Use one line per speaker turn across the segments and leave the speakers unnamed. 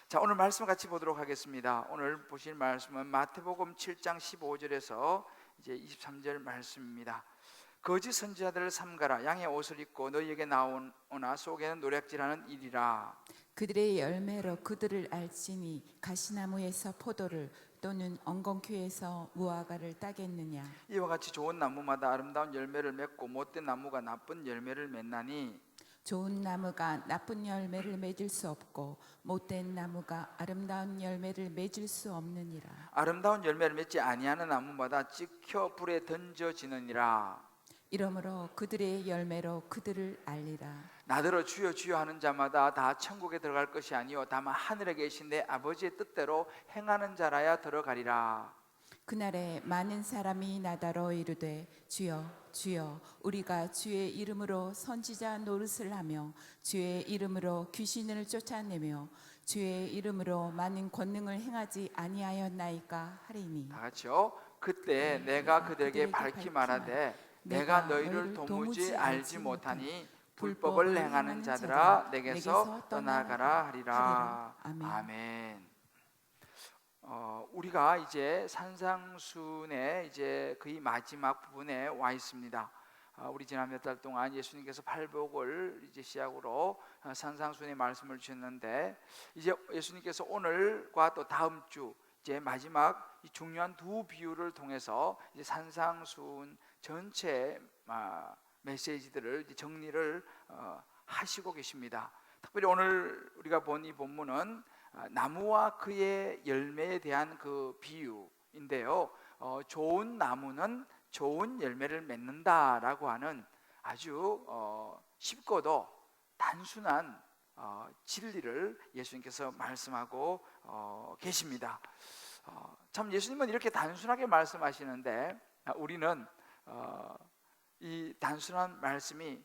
자, 오늘 말씀 같이 보도록 하겠습니다. 오늘 보실 말씀은 마태복음 7장 15절에서 이제 23절 말씀입니다. 거짓 선지자들을 삼가라. 양의 옷을 입고 너희에게 나오나 속에는 노략질하는 일이라.
그들의 열매로 그들을 알지니 가시나무에서 포도를 또는 엉겅퀴에서 무화과를 따겠느냐.
이와 같이 좋은 나무마다 아름다운 열매를 맺고 못된 나무가 나쁜 열매를 맺나니
좋은 나무가 나쁜 열매를 맺을 수 없고 못된 나무가 아름다운 열매를 맺을 수 없느니라.
아름다운 열매를 맺지 아니하는 나무마다 찍혀 불에 던져지느니라.
이러므로 그들의 열매로 그들을 알리라.
나더러 주여 주여 하는 자마다 다 천국에 들어갈 것이 아니요 다만 하늘에 계신 내 아버지의 뜻대로 행하는 자라야 들어가리라.
그날에 많은 사람이 나더러 이르되 주여 주여 우리가 주의 이름으로 선지자 노릇을 하며 주의 이름으로 귀신을 쫓아내며 주의 이름으로 많은 권능을 행하지 아니하였나이까 하리니.
다 같이요. 그때 내가 그들에게 밝히 말하되 내가 너희를 도무지 알지 못하니 불법을 행하는 자들아 내게서 떠나가라 하리라. 아멘. 우리가 이제 산상순의 이제 거의 마지막 부분에 와 있습니다. 우리 지난 몇 달 동안 예수님께서 팔복을 이제 시작으로 산상순의 말씀을 주셨는데 이제 예수님께서 오늘과 또 다음 주 이제 마지막 이 중요한 두 비유를 통해서 이제 산상순 전체 메시지들을 이제 정리를 하시고 계십니다. 특별히 오늘 우리가 본 이 본문은 나무와 그의 열매에 대한 그 비유인데요. 좋은 나무는 좋은 열매를 맺는다라고 하는 아주 쉽고도 단순한 진리를 예수님께서 말씀하고 계십니다. 참 예수님은 이렇게 단순하게 말씀하시는데 우리는 이 단순한 말씀이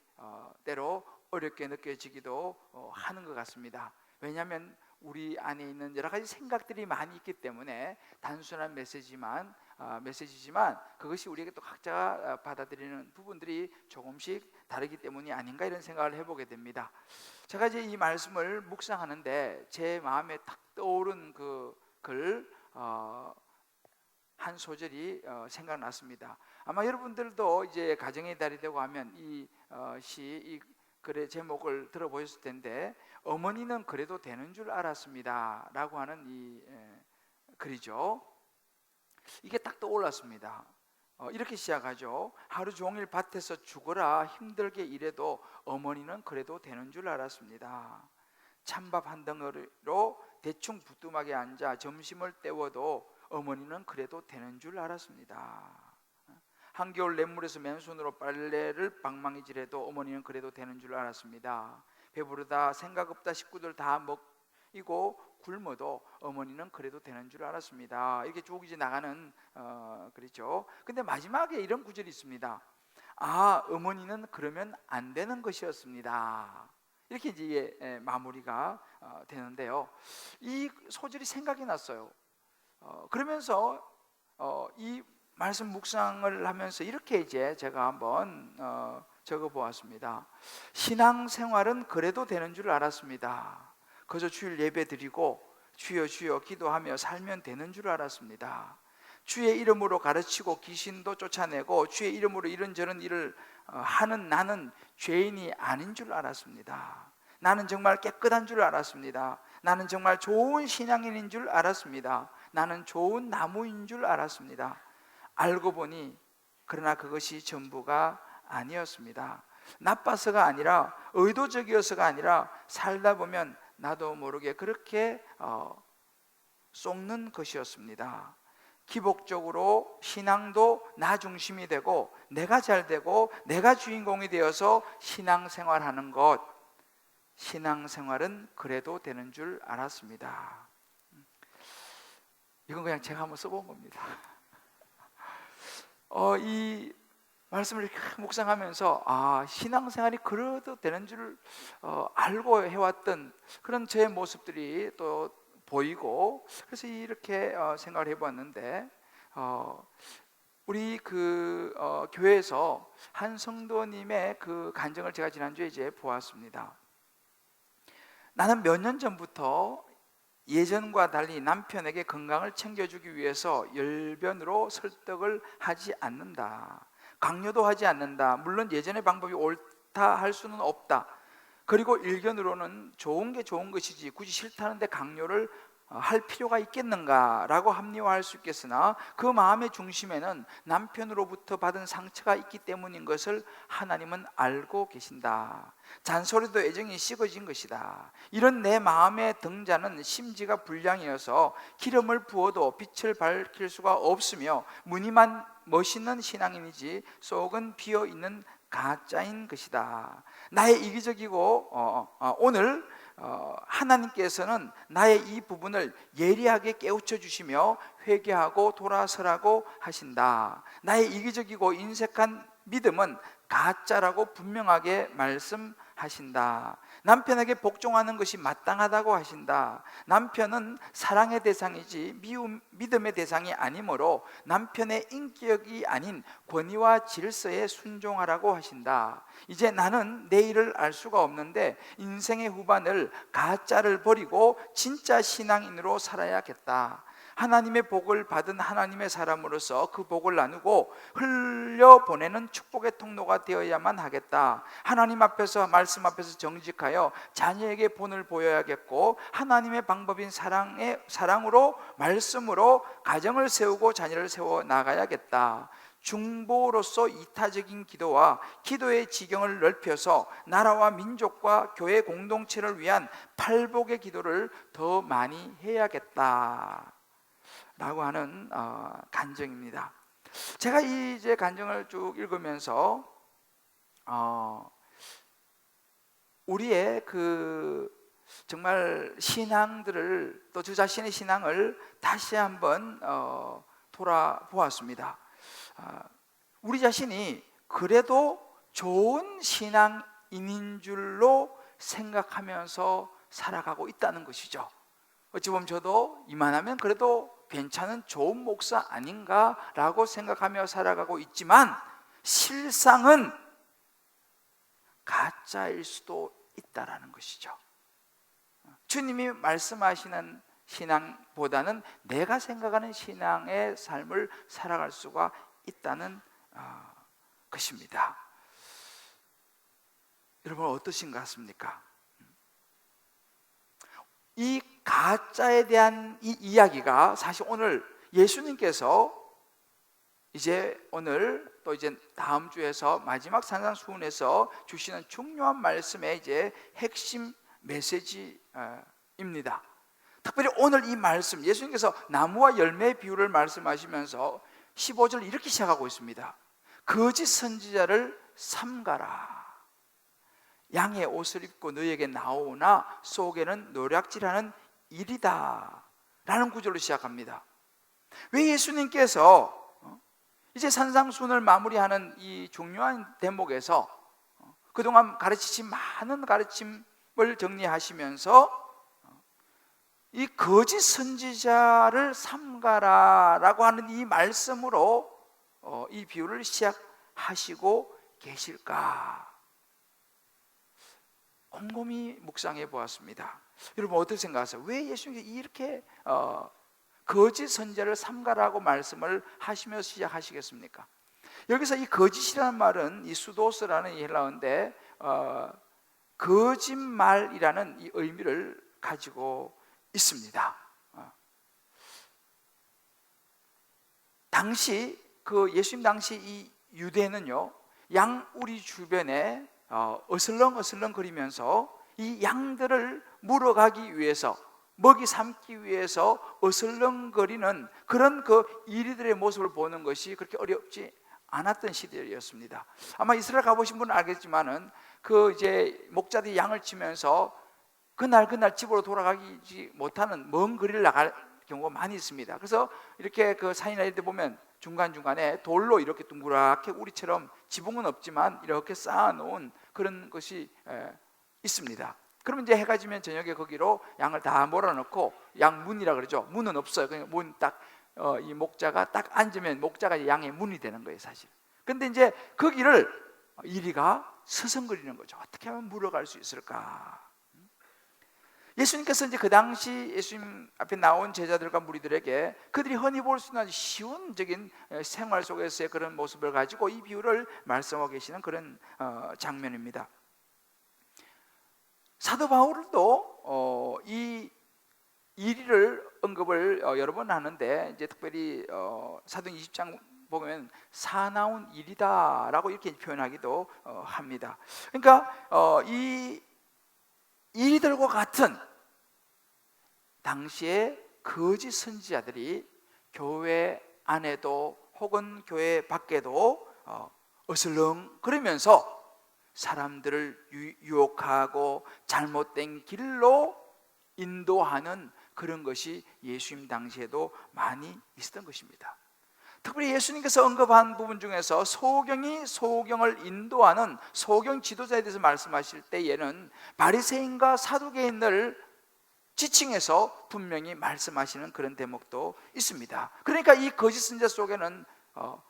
때로 어렵게 느껴지기도 하는 것 같습니다. 왜냐하면 우리 안에 있는 여러 가지 생각들이 많이 있기 때문에 단순한 메시지지만 그것이 우리에게 또 각자가 받아들이는 부분들이 조금씩 다르기 때문이 아닌가 이런 생각을 해보게 됩니다. 제가 이제 이 말씀을 묵상하는데 제 마음에 탁 떠오른 그 글 한 소절이 생각났습니다. 아마 여러분들도 이제 가정의 달이 되고 하면 이 글의 제목을 들어보셨을 텐데 어머니는 그래도 되는 줄 알았습니다 라고 하는 이 글이죠. 이게 딱 떠올랐습니다. 이렇게 시작하죠. 하루 종일 밭에서 죽어라 힘들게 일해도 어머니는 그래도 되는 줄 알았습니다. 찬밥 한 덩어리로 대충 부뚜막에 앉아 점심을 때워도 어머니는 그래도 되는 줄 알았습니다. 한겨울 냇물에서 맨손으로 빨래를 방망이질해도 어머니는 그래도 되는 줄 알았습니다. 배부르다 생각 없다 식구들 다 먹이고 굶어도 어머니는 그래도 되는 줄 알았습니다. 이렇게 쭉 이제 나가는 그렇죠. 근데 마지막에 이런 구절이 있습니다. 어머니는 그러면 안 되는 것이었습니다. 이렇게 이제 마무리가 되는데요. 이 소절이 생각이 났어요. 그러면서 이 말씀 묵상을 하면서 이렇게 이제 제가 한번 적어 보았습니다. 신앙생활은 그래도 되는 줄 알았습니다. 그저 주일 예배 드리고 주여 주여 기도하며 살면 되는 줄 알았습니다. 주의 이름으로 가르치고 귀신도 쫓아내고 주의 이름으로 이런저런 일을 하는 나는 죄인이 아닌 줄 알았습니다. 나는 정말 깨끗한 줄 알았습니다. 나는 정말 좋은 신앙인인 줄 알았습니다. 나는 좋은 나무인 줄 알았습니다. 알고 보니 그러나 그것이 전부가 아니었습니다. 나빠서가 아니라 의도적이어서가 아니라 살다 보면 나도 모르게 그렇게 속는 것이었습니다. 기복적으로 신앙도 나 중심이 되고 내가 잘 되고 내가 주인공이 되어서 신앙생활하는 것, 신앙생활은 그래도 되는 줄 알았습니다. 이건 그냥 제가 한번 써본 겁니다. 이 말씀을 이렇게 묵상하면서 신앙생활이 그래도 되는 줄 알고 해왔던 그런 제 모습들이 또 보이고 그래서 이렇게 생각을 해봤는데 우리 그 교회에서 한 성도님의 그 간증을 제가 지난주에 이제 보았습니다. 나는 몇 년 전부터 예전과 달리 남편에게 건강을 챙겨주기 위해서 열변으로 설득을 하지 않는다. 강요도 하지 않는다. 물론 예전의 방법이 옳다 할 수는 없다. 그리고 일견으로는 좋은 게 좋은 것이지 굳이 싫다는데 강요를 할 필요가 있겠는가라고 합리화할 수 있겠으나, 그 마음의 중심에는 남편으로부터 받은 상처가 있기 때문인 것을 하나님은 알고 계신다. 잔소리도 애정이 식어진 것이다. 이런 내 마음의 등자는 심지가 불량이어서 기름을 부어도 빛을 밝힐 수가 없으며 무늬만 멋있는 신앙인이지 속은 비어있는 가짜인 것이다. 나의 이기적이고 오늘 하나님께서는 나의 이 부분을 예리하게 깨우쳐 주시며 회개하고 돌아서라고 하신다. 나의 이기적이고 인색한 믿음은 가짜라고 분명하게 말씀하신다. 남편에게 복종하는 것이 마땅하다고 하신다. 남편은 사랑의 대상이지 믿음의 대상이 아니므로 남편의 인격이 아닌 권위와 질서에 순종하라고 하신다. 이제 나는 내일을 알 수가 없는데 인생의 후반을 가짜를 버리고 진짜 신앙인으로 살아야겠다. 하나님의 복을 받은 하나님의 사람으로서 그 복을 나누고 흘려보내는 축복의 통로가 되어야만 하겠다. 하나님 앞에서, 말씀 앞에서 정직하여 자녀에게 본을 보여야겠고, 하나님의 방법인 사랑으로, 말씀으로 가정을 세우고 자녀를 세워 나가야겠다. 중보로서 이타적인 기도와 기도의 지경을 넓혀서 나라와 민족과 교회 공동체를 위한 팔복의 기도를 더 많이 해야겠다 라고 하는 간증입니다. 제가 이제 간증을 쭉 읽으면서 우리의 그 정말 신앙들을, 또 저 자신의 신앙을 다시 한번 돌아보았습니다. 우리 자신이 그래도 좋은 신앙인인 줄로 생각하면서 살아가고 있다는 것이죠. 어찌 보면 저도 이만하면 그래도 괜찮은 좋은 목사 아닌가라고 생각하며 살아가고 있지만, 실상은 가짜일 수도 있다라는 것이죠. 주님이 말씀하시는 신앙보다는 내가 생각하는 신앙의 삶을 살아갈 수가 있다는 것입니다. 여러분 어떠신 것 같습니까? 이 가짜에 대한 이 이야기가 사실 오늘 예수님께서 이제 오늘 또 이제 다음 주에서 마지막 산상수훈에서 주시는 중요한 말씀의 이제 핵심 메시지입니다. 특별히 오늘 이 말씀, 예수님께서 나무와 열매의 비유를 말씀하시면서 15절 이렇게 시작하고 있습니다. 거짓 선지자를 삼가라. 양의 옷을 입고 너희에게 나오나 속에는 노략질하는 일이다 라는 구절로 시작합니다. 왜 예수님께서 이제 산상수훈을 마무리하는 이 중요한 대목에서 그동안 가르치신 많은 가르침을 정리하시면서 이 거짓 선지자를 삼가라라고 하는 이 말씀으로 이 비유를 시작하시고 계실까? 곰곰이 묵상해 보았습니다. 여러분 어떻게 생각하세요? 왜 예수님께서 이렇게 거짓 선지자를 삼가라고 말씀을 하시면서 시작하시겠습니까? 여기서 이 거짓이라는 말은 이 수도스라는 이 헬라어인데 거짓말이라는 이 의미를 가지고 있습니다. 당시 그 예수님 당시 이 유대는요, 양우리 주변에 어슬렁어슬렁 거리면서 이 양들을 물어가기 위해서, 먹이 삼기 위해서 어슬렁거리는 그런 그 이리들의 모습을 보는 것이 그렇게 어렵지 않았던 시대였습니다. 아마 이스라엘 가보신 분은 알겠지만은 그 이제 목자들이 양을 치면서 그날 집으로 돌아가지 못하는 먼 거리를 나갈 경우가 많이 있습니다. 그래서 이렇게 그 산이나 이런 데 보면 중간중간에 돌로 이렇게 둥그랗게 우리처럼 지붕은 없지만 이렇게 쌓아놓은 그런 것이 있습니다. 그러면 이제 해가 지면 저녁에 거기로 양을 다 몰아넣고, 양문이라 그러죠. 문은 없어요. 그냥 문 딱 이 목자가 딱 앉으면 목자가 양의 문이 되는 거예요, 사실. 근데 이제 거기를 이리가 서성거리는 거죠. 어떻게 하면 물어갈 수 있을까? 예수님께서 이제 그 당시 예수님 앞에 나온 제자들과 무리들에게 그들이 흔히 볼 수 있는 아주 쉬운적인 생활 속에서의 그런 모습을 가지고 이 비유를 말씀하고 계시는 그런 장면입니다. 사도 바울도 이 일을 언급을 여러 번 하는데, 이제 특별히 사도행 20장 보면 사나운 일이다라고 이렇게 표현하기도 합니다. 그러니까 이 이들과 같은 당시에 거짓 선지자들이 교회 안에도 혹은 교회 밖에도 어슬렁 그러면서 사람들을 유혹하고 잘못된 길로 인도하는 그런 것이 예수님 당시에도 많이 있었던 것입니다. 특별히 예수님께서 언급한 부분 중에서 소경이 소경을 인도하는 소경 지도자에 대해서 말씀하실 때에는 바리새인과 사두개인을 지칭해서 분명히 말씀하시는 그런 대목도 있습니다. 그러니까 이 거짓 선지자 속에는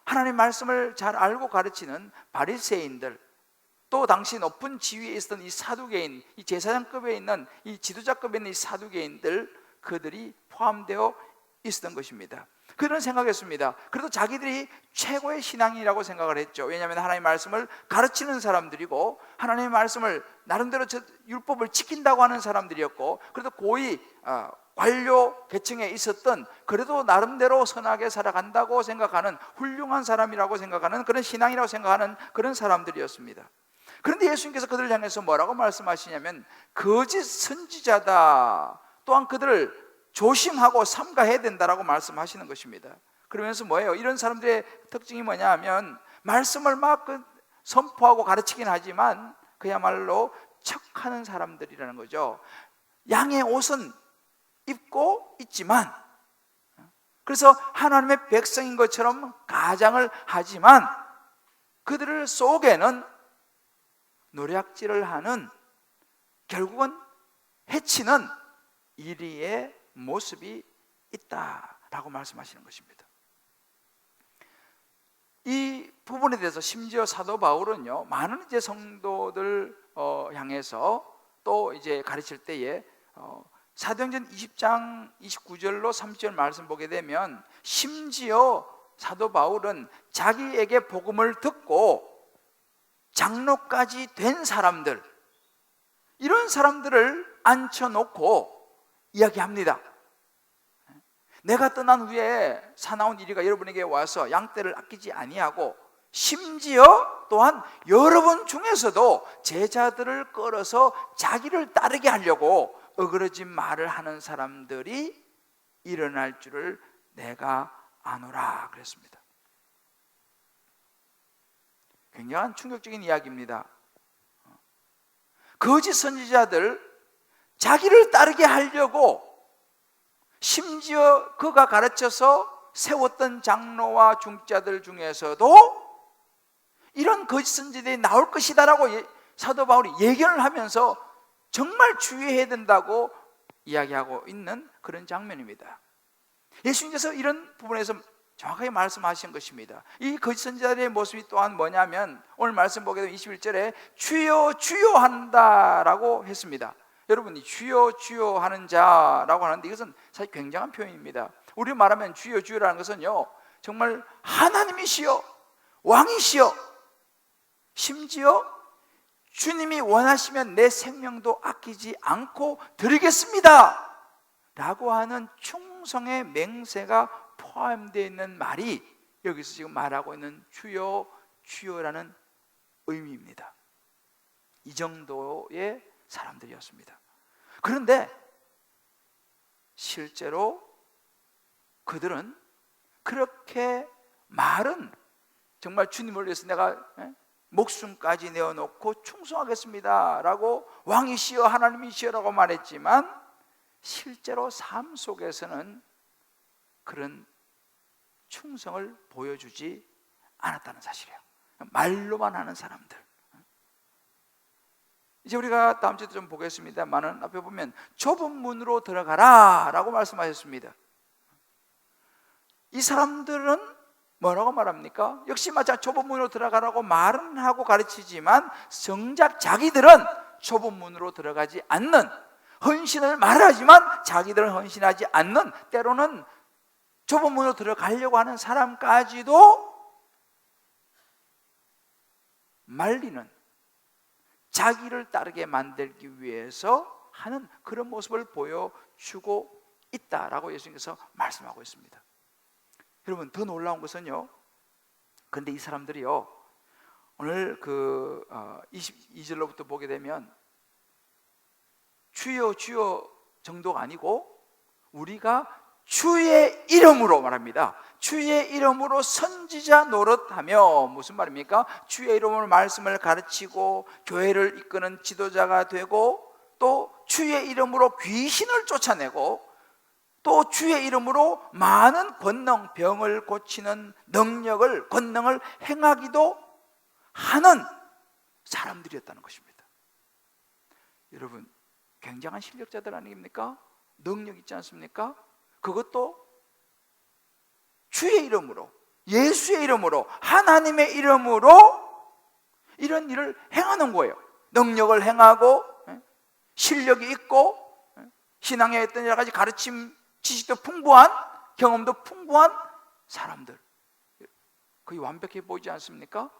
하나님의 말씀을 잘 알고 가르치는 바리새인들, 또 당시 높은 지위에 있었던 이 사두개인, 이 제사장급에 있는 이 지도자급에 있는 이 사두개인들, 그들이 포함되어 있었던 것입니다. 그런 생각했습니다. 그래도 자기들이 최고의 신앙이라고 생각을 했죠. 왜냐하면 하나님의 말씀을 가르치는 사람들이고 하나님의 말씀을 나름대로 율법을 지킨다고 하는 사람들이었고, 그래도 고위 관료 계층에 있었던, 그래도 나름대로 선하게 살아간다고 생각하는 훌륭한 사람이라고 생각하는 그런 신앙이라고 생각하는 그런 사람들이었습니다. 그런데 예수님께서 그들을 향해서 뭐라고 말씀하시냐면 거짓 선지자다, 또한 그들을 조심하고 삼가해야 된다라고 말씀하시는 것입니다. 그러면서 뭐예요? 이런 사람들의 특징이 뭐냐 하면 말씀을 막 선포하고 가르치긴 하지만 그야말로 척하는 사람들이라는 거죠. 양의 옷은 입고 있지만, 그래서 하나님의 백성인 것처럼 가장을 하지만 그들 속에는 노략질을 하는, 결국은 해치는 이리의 모습이 있다라고 말씀하시는 것입니다. 이 부분에 대해서 심지어 사도 바울은요, 많은 이제 성도들 향해서 또 이제 가르칠 때에 사도행전 20장 29절로 30절 말씀 보게 되면, 심지어 사도 바울은 자기에게 복음을 듣고 장로까지 된 사람들, 이런 사람들을 앉혀놓고 이야기합니다. 내가 떠난 후에 사나운 이리가 여러분에게 와서 양떼를 아끼지 아니하고, 심지어 또한 여러분 중에서도 제자들을 끌어서 자기를 따르게 하려고 어그러진 말을 하는 사람들이 일어날 줄을 내가 아노라 그랬습니다. 굉장한 충격적인 이야기입니다. 거짓 선지자들, 자기를 따르게 하려고 심지어 그가 가르쳐서 세웠던 장로와 중자들 중에서도 이런 거짓 선지자들이 나올 것이다라고 사도 바울이 예견을 하면서 정말 주의해야 된다고 이야기하고 있는 그런 장면입니다. 예수님께서 이런 부분에서 정확하게 말씀하신 것입니다. 이 거짓 선지자들의 모습이 또한 뭐냐면, 오늘 말씀 보게 되면 21절에 주여 주여 한다라고 했습니다. 여러분이 주여 주여 하는 자라고 하는데, 이것은 사실 굉장한 표현입니다. 우리 말하면 주여 주여라는 것은요, 정말 하나님이시여 왕이시여, 심지어 주님이 원하시면 내 생명도 아끼지 않고 드리겠습니다 라고 하는 충성의 맹세가 포함되어 있는 말이 여기서 지금 말하고 있는 주여 주여라는 의미입니다. 이 정도의 사람들이었습니다. 그런데 실제로 그들은 그렇게 말은 정말 주님을 위해서 내가 목숨까지 내어놓고 충성하겠습니다 라고 왕이시여 하나님이시여라고 말했지만, 실제로 삶 속에서는 그런 충성을 보여주지 않았다는 사실이에요. 말로만 하는 사람들. 이제 우리가 다음 주에도 좀 보겠습니다만은, 앞에 보면 좁은 문으로 들어가라 라고 말씀하셨습니다. 이 사람들은 뭐라고 말합니까? 역시 마찬가지로 좁은 문으로 들어가라고 말은 하고 가르치지만 정작 자기들은 좁은 문으로 들어가지 않는, 헌신을 말하지만 자기들은 헌신하지 않는, 때로는 좁은 문으로 들어가려고 하는 사람까지도 말리는, 자기를 따르게 만들기 위해서 하는 그런 모습을 보여주고 있다라고 예수님께서 말씀하고 있습니다. 여러분, 더 놀라운 것은요, 그런데 이 사람들이요, 오늘 22절로부터 보게 되면 주여 주여 정도가 아니고 우리가 주의 이름으로 말합니다. 주의 이름으로 선지자 노릇하며, 무슨 말입니까? 주의 이름으로 말씀을 가르치고 교회를 이끄는 지도자가 되고, 또 주의 이름으로 귀신을 쫓아내고, 또 주의 이름으로 많은 권능, 병을 고치는 능력을, 권능을 행하기도 하는 사람들이었다는 것입니다. 여러분, 굉장한 실력자들 아닙니까? 능력 있지 않습니까? 그것도 주의 이름으로, 예수의 이름으로, 하나님의 이름으로 이런 일을 행하는 거예요. 능력을 행하고 실력이 있고 신앙에 어떤 여러 가지 가르침, 지식도 풍부한, 경험도 풍부한 사람들, 거의 완벽해 보이지 않습니까?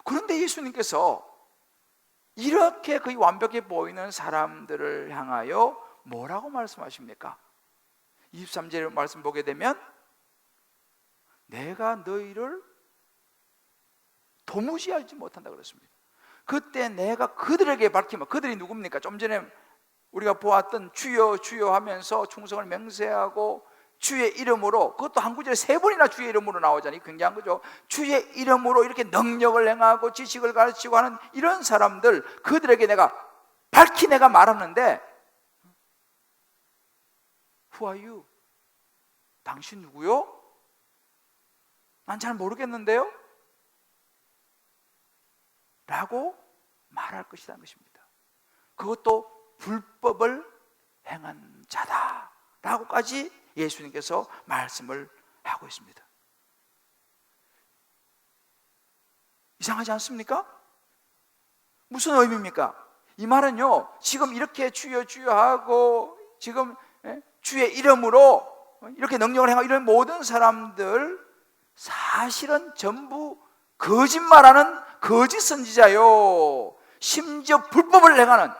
그런데 예수님께서 이렇게 거의 완벽해 보이는 사람들을 향하여 뭐라고 말씀하십니까? 23절 말씀 보게 되면 내가 너희를 도무지 알지 못한다 그랬습니다. 그때 내가 그들에게 밝히면, 그들이 누굽니까? 좀 전에 우리가 보았던 주여 주여 하면서 충성을 맹세하고 주의 이름으로, 그것도 한 구절에 3번이나 주의 이름으로 나오잖아요. 굉장한 거죠. 주의 이름으로 이렇게 능력을 행하고 지식을 가르치고 하는 이런 사람들, 그들에게 내가 밝히 내가 말하는데, Who are you? 당신 누구요? 난 잘 모르겠는데요? 라고 말할 것이라는 것입니다. 그것도 불법을 행한 자다 라고까지 예수님께서 말씀을 하고 있습니다. 이상하지 않습니까? 무슨 의미입니까? 이 말은요, 지금 이렇게 주여 주여 하고 지금 주의 이름으로 이렇게 능력을 행하고 이런 모든 사람들, 사실은 전부 거짓말하는 거짓 선지자요, 심지어 불법을 행하는,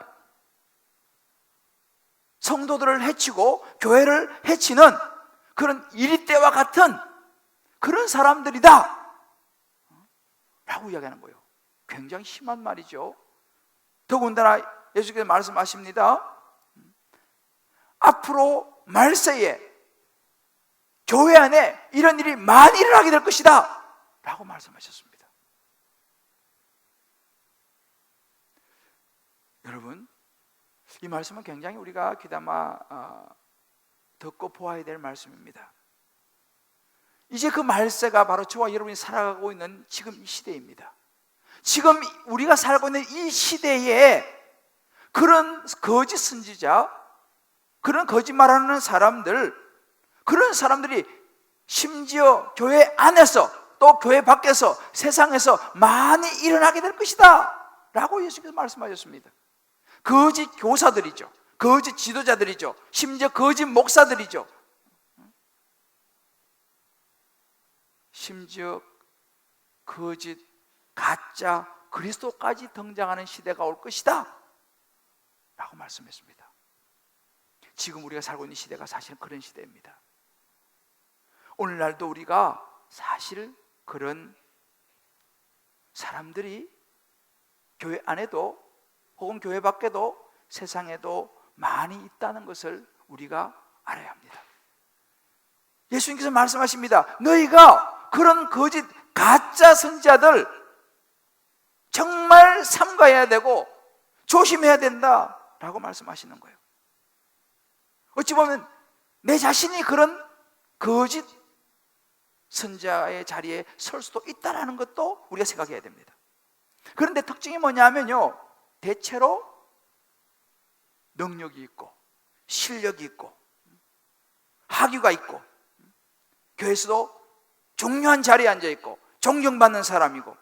성도들을 해치고 교회를 해치는 그런 이리떼와 같은 그런 사람들이다 라고 이야기하는 거예요. 굉장히 심한 말이죠. 더군다나 예수께서 말씀하십니다. 앞으로 말세에 교회 안에 이런 일이 많이 일어나게 될 것이다 라고 말씀하셨습니다. 여러분, 이 말씀은 굉장히 우리가 귀담아 듣고 보아야 될 말씀입니다. 이제 그 말세가 바로 저와 여러분이 살아가고 있는 지금 이 시대입니다. 지금 우리가 살고 있는 이 시대에 그런 거짓 선지자, 그런 거짓말하는 사람들, 그런 사람들이 심지어 교회 안에서 또 교회 밖에서 세상에서 많이 일어나게 될 것이다 라고 예수께서 말씀하셨습니다. 거짓 교사들이죠, 거짓 지도자들이죠, 심지어 거짓 목사들이죠, 심지어 거짓 가짜 그리스도까지 등장하는 시대가 올 것이다 라고 말씀했습니다. 지금 우리가 살고 있는 시대가 사실 그런 시대입니다. 오늘날도 우리가 사실 그런 사람들이 교회 안에도 혹은 교회 밖에도 세상에도 많이 있다는 것을 우리가 알아야 합니다. 예수님께서 말씀하십니다. 너희가 그런 거짓 가짜 선지자들 정말 삼가해야 되고 조심해야 된다라고 말씀하시는 거예요. 어찌 보면 내 자신이 그런 거짓 선지자의 자리에 설 수도 있다는 것도 우리가 생각해야 됩니다. 그런데 특징이 뭐냐면요, 대체로 능력이 있고 실력이 있고 학위가 있고 교회에서도 중요한 자리에 앉아 있고 존경받는 사람이고,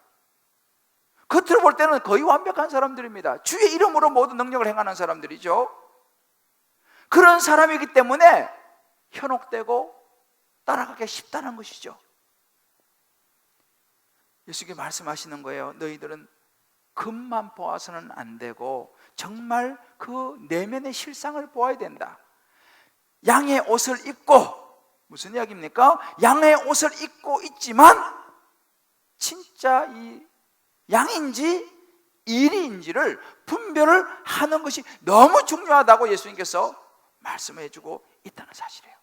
겉으로 볼 때는 거의 완벽한 사람들입니다. 주의 이름으로 모든 능력을 행하는 사람들이죠. 그런 사람이기 때문에 현혹되고 따라가기 쉽다는 것이죠. 예수님이 말씀하시는 거예요. 너희들은 겉만 보아서는 안 되고 정말 그 내면의 실상을 보아야 된다. 양의 옷을 입고, 무슨 이야기입니까? 양의 옷을 입고 있지만 진짜 이 양인지 일인지를 분별을 하는 것이 너무 중요하다고 예수님께서 말씀해 주고 있다는 사실이에요.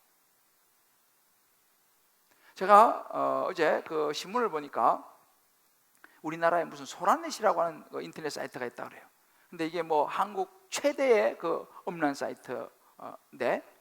제가 어제 그 신문을 보니까 우리나라에 무슨 소라넷이라고 하는 그 인터넷 사이트가 있다 그래요. 근데 이게 뭐 한국 최대의 그 음란 사이트인데,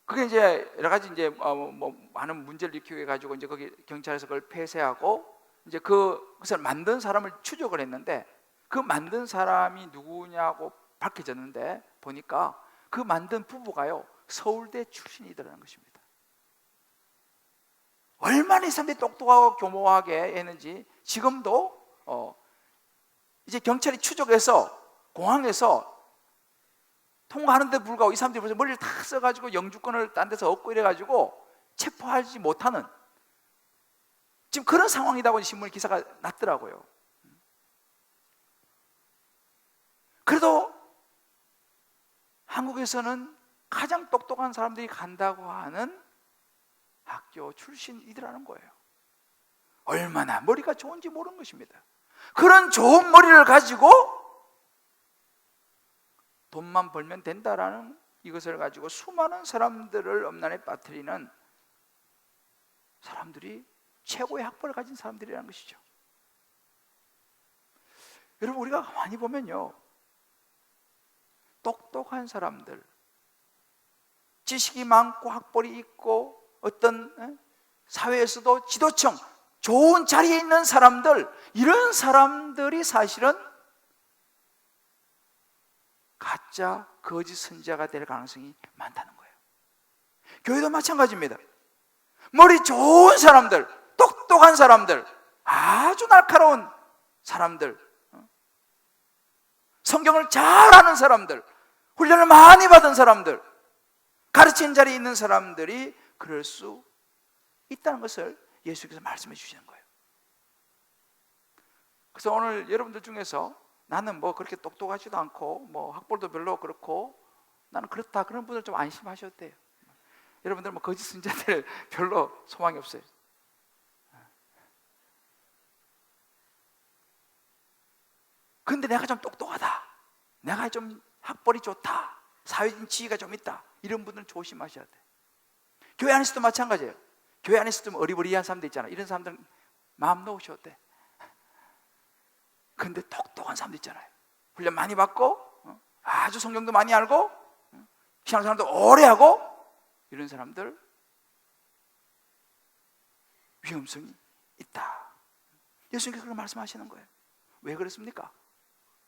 그게 이제 여러 가지 이제 뭐 많은 문제를 일으키게 해가지고 이제 거기 경찰에서 그걸 폐쇄하고 이제 그것을 만든 사람을 추적을 했는데, 그 만든 사람이 누구냐고 밝혀졌는데 보니까 그 만든 부부가요 서울대 출신이더라는 것입니다. 얼마나 이 사람들이 똑똑하고 교모하게 했는지 지금도 이제 경찰이 추적해서 공항에서 통과하는데 불구하고 이 사람들이 벌써 머리를 다 써가지고 영주권을 딴 데서 얻고 이래가지고 체포하지 못하는 지금 그런 상황이다고 신문 기사가 났더라고요. 그래도 한국에서는 가장 똑똑한 사람들이 간다고 하는 학교 출신이더라는 거예요. 얼마나 머리가 좋은지 모르는 것입니다. 그런 좋은 머리를 가지고 돈만 벌면 된다라는 이것을 가지고 수많은 사람들을 음란에 빠뜨리는 사람들이 최고의 학벌을 가진 사람들이라는 것이죠. 여러분, 우리가 가만히 보면요, 똑똑한 사람들, 지식이 많고 학벌이 있고 어떤 사회에서도 지도층, 좋은 자리에 있는 사람들, 이런 사람들이 사실은 가짜 거짓 선지자가 될 가능성이 많다는 거예요. 교회도 마찬가지입니다. 머리 좋은 사람들, 똑똑한 사람들, 아주 날카로운 사람들, 성경을 잘 아는 사람들, 훈련을 많이 받은 사람들, 가르치는 자리에 있는 사람들이 그럴 수 있다는 것을 예수께서 말씀해 주시는 거예요. 그래서 오늘 여러분들 중에서 나는 뭐 그렇게 똑똑하지도 않고 뭐 학벌도 별로 그렇고 나는 그렇다, 그런 분들 좀 안심하셔도 돼요. 여러분들 뭐 거짓 선지자들 별로 소망이 없어요. 근데 내가 좀 똑똑하다, 내가 좀 학벌이 좋다, 사회적인 지위가 좀 있다, 이런 분들은 조심하셔야 돼요. 교회 안에서도 마찬가지예요. 교회 안에서 좀 어리버리한 사람들 있잖아요. 이런 사람들은 마음 놓으셔도 돼. 근데 똑똑한 사람들 있잖아요. 훈련 많이 받고 아주 성경도 많이 알고 신앙생활도 오래 하고, 이런 사람들 위험성이 있다. 예수님께서 그렇게 말씀하시는 거예요. 왜 그렇습니까?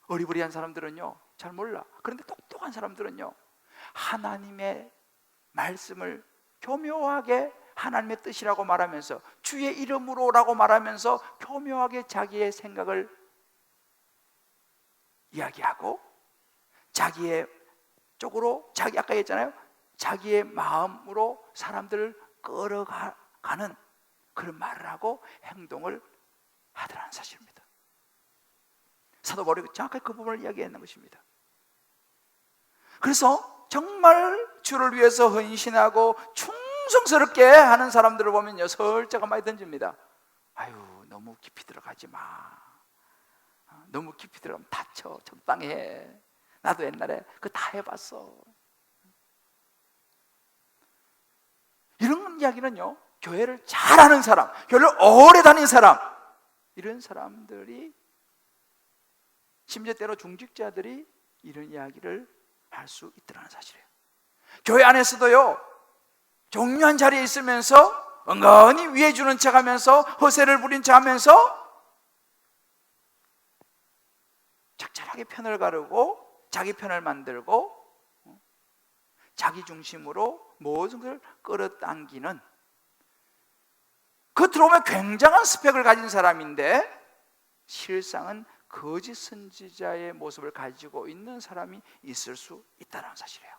어리버리한 사람들은요 잘 몰라. 그런데 똑똑한 사람들은요 하나님의 말씀을 교묘하게 하나님의 뜻이라고 말하면서 주의 이름으로라고 말하면서 교묘하게 자기의 생각을 이야기하고 자기의 쪽으로, 자기 아까 했잖아요, 자기의 마음으로 사람들을 끌어가는 그런 말을 하고 행동을 하더라는 사실입니다. 사도 바울이 정확하게 그 부분을 이야기했는 것입니다. 그래서 정말 주를 위해서 헌신하고 충성스럽게 하는 사람들을 보면요 설자가 많이 던집니다. 아유, 너무 깊이 들어가지 마. 너무 깊이 들어가면 다쳐. 적당히 해. 나도 옛날에 그거 다 해봤어. 이런 이야기는요 교회를 잘하는 사람, 교회를 오래 다닌 사람, 이런 사람들이, 심지어 때로 중직자들이 이런 이야기를 할 수 있다는 사실이에요. 교회 안에서도요 중요한 자리에 있으면서 은근히 위해 주는 척하면서 허세를 부린 척하면서 적절하게 편을 가르고 자기 편을 만들고 자기 중심으로 모든 걸 끌어당기는, 겉으로 보면 굉장한 스펙을 가진 사람인데 실상은 거짓 선지자의 모습을 가지고 있는 사람이 있을 수 있다는 사실이에요.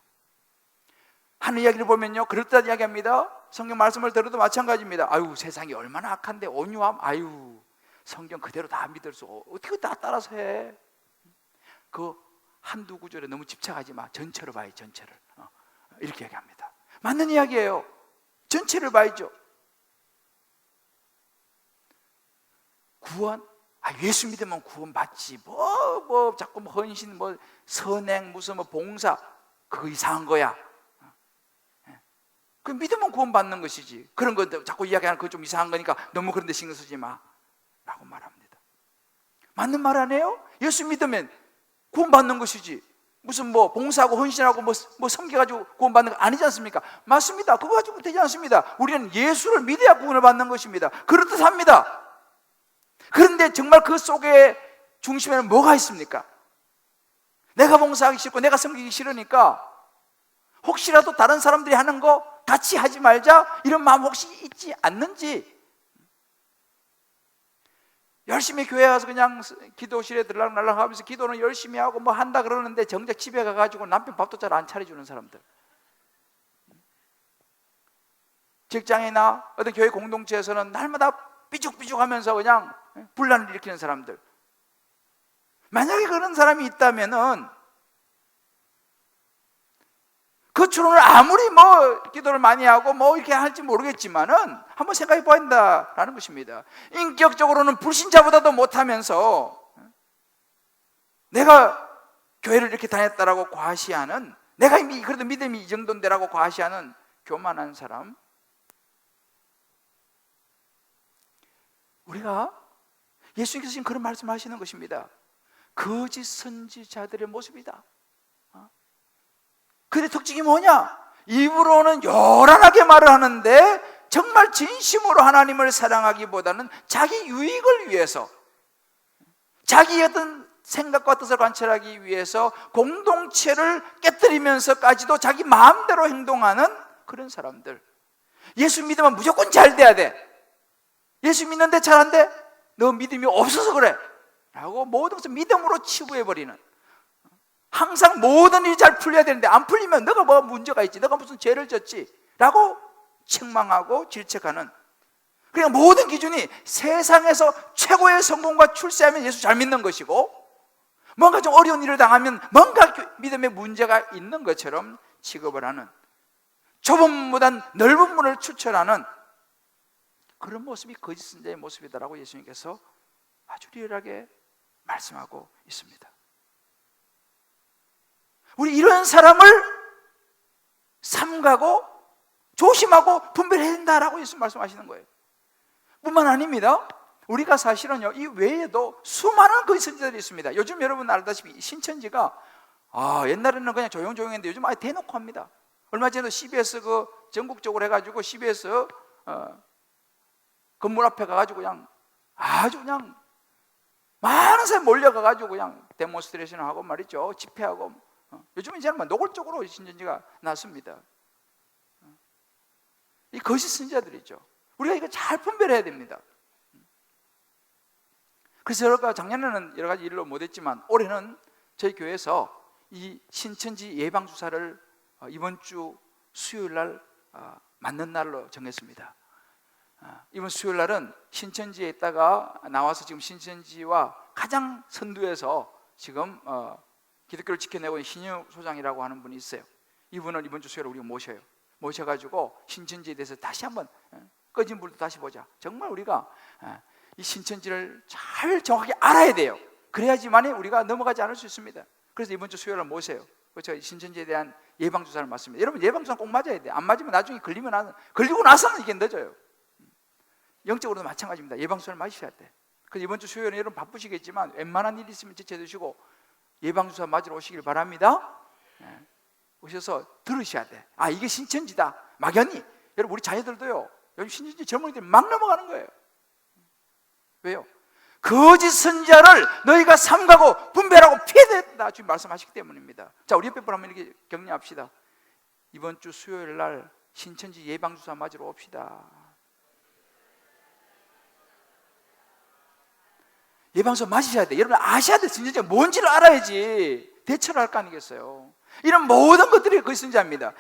하는 이야기를 보면요, 그럴듯한 이야기합니다. 성경 말씀을 들어도 마찬가지입니다. 아유, 세상이 얼마나 악한데 온유함, 아유, 성경 그대로 다 믿을 수 어떻게 다 따라서 해. 그 한두 구절에 너무 집착하지 마. 전체를 봐야 전체를. 이렇게 얘기합니다. 맞는 이야기예요. 전체를 봐야죠. 구원? 예수 믿으면 구원 받지. 자꾸 헌신, 선행, 무슨 봉사, 그거 이상한 거야. 그 믿으면 구원 받는 것이지. 그런 거 자꾸 이야기하는 그거 좀 이상한 거니까 너무 그런 데 신경 쓰지 마. 라고 말합니다. 맞는 말 아니에요? 예수 믿으면 구원 받는 것이지. 무슨 봉사하고 헌신하고 섬겨가지고 구원 받는 거 아니지 않습니까? 맞습니다. 그거 가지고 되지 않습니다. 우리는 예수를 믿어야 구원을 받는 것입니다. 그렇듯합니다. 그런데 정말 그 속에 중심에는 뭐가 있습니까? 내가 봉사하기 싫고 내가 섬기기 싫으니까 혹시라도 다른 사람들이 하는 거 같이 하지 말자, 이런 마음 혹시 있지 않는지. 열심히 교회 가서 그냥 기도실에 들락날락 하면서 기도는 열심히 하고 한다 그러는데 정작 집에 가가지고 남편 밥도 잘 안 차려주는 사람들, 직장이나 어떤 교회 공동체에서는 날마다 삐죽삐죽 하면서 그냥 분란을 일으키는 사람들. 만약에 그런 사람이 있다면은 겉으로는 아무리 기도를 많이 하고 이렇게 할지 모르겠지만은 한번 생각해 봐야 한다라는 것입니다. 인격적으로는 불신자보다도 못하면서 내가 교회를 이렇게 다녔다라고 과시하는, 내가 이미 그래도 믿음이 이 정도인데라고 과시하는 교만한 사람. 우리가 예수님께서 지금 그런 말씀하시는 것입니다. 거짓 선지자들의 모습이다. 그의 특징이 뭐냐? 입으로는 요란하게 말을 하는데 정말 진심으로 하나님을 사랑하기보다는 자기 유익을 위해서, 자기 어떤 생각과 뜻을 관철하기 위해서 공동체를 깨뜨리면서까지도 자기 마음대로 행동하는 그런 사람들. 예수 믿으면 무조건 잘 돼야 돼. 예수 믿는데 잘 안 돼? 너 믿음이 없어서 그래 라고 모든 것을 믿음으로 치부해버리는, 항상 모든 일이 잘 풀려야 되는데 안 풀리면 너가 문제가 있지, 너가 무슨 죄를 졌지 라고 책망하고 질책하는, 그냥 모든 기준이 세상에서 최고의 성공과 출세하면 예수 잘 믿는 것이고, 뭔가 좀 어려운 일을 당하면 뭔가 믿음에 문제가 있는 것처럼 취급을 하는, 좁은 문보단 넓은 문을 추천하는 그런 모습이 거짓 선지자의 모습이다라고 예수님께서 아주 리얼하게 말씀하고 있습니다. 우리 이런 사람을 삼가고 조심하고 분별해야 된다라고 예수님 말씀하시는 거예요. 뿐만 아닙니다. 우리가 사실은요, 이 외에도 수많은 거짓 선지자들이 있습니다. 요즘 여러분 알다시피 신천지가 옛날에는 그냥 조용조용했는데 요즘 아예 대놓고 합니다. 얼마 전에도 CBS 전국적으로 해가지고 CBS 건물 앞에 가가지고 그냥 아주 그냥 많은 사람이 몰려가가지고 그냥 데몬스트레이션을 하고 말이죠, 집회하고. 요즘은 이제는 노골적으로 신천지가 났습니다. 이 거짓 선지자들이죠. 우리가 이거 잘 분별해야 됩니다. 그래서 제가 작년에는 여러 가지 일로 못했지만 올해는 저희 교회에서 이 신천지 예방주사를 이번 주 수요일 날 맞는 날로 정했습니다. 이번 수요일 날은 신천지에 있다가 나와서 지금 신천지와 가장 선두에서 지금 기독교를 지켜내고 있는 신유 소장이라고 하는 분이 있어요. 이분을 이번 주 수요일에 우리가 모셔가지고 신천지에 대해서 다시 한번 꺼진 불도 다시 보자. 정말 우리가 이 신천지를 잘 정확히 알아야 돼요. 그래야지만이 우리가 넘어가지 않을 수 있습니다. 그래서 이번 주 수요일에 모세요. 그래서 신천지에 대한 예방주사를 맞습니다. 여러분, 예방주사는 꼭 맞아야 돼요. 안 맞으면 나중에 걸리고 나서는 이게 늦어요. 영적으로도 마찬가지입니다. 예방주사를 맞으셔야 돼. 그래서 이번 주 수요일에 여러분 바쁘시겠지만 웬만한 일이 있으면 지쳐드시고 예방주사 맞으러 오시길 바랍니다. 오셔서 들으셔야 돼. 이게 신천지다. 막연히. 여러분, 우리 자녀들도요, 요즘 신천지 젊은이들이 막 넘어가는 거예요. 왜요? 거짓 선지자를 너희가 삼가고 분별하고 피해야 된다 주님 말씀하시기 때문입니다. 자, 우리 옆에 분 한번 이렇게 격려합시다. 이번 주 수요일 날 신천지 예방주사 맞으러 옵시다. 예방주사 맞으셔야 돼. 여러분 아셔야 돼. 선지자 뭔지를 알아야지 대처를 할 거 아니겠어요. 이런 모든 것들이 그 선지자입니다.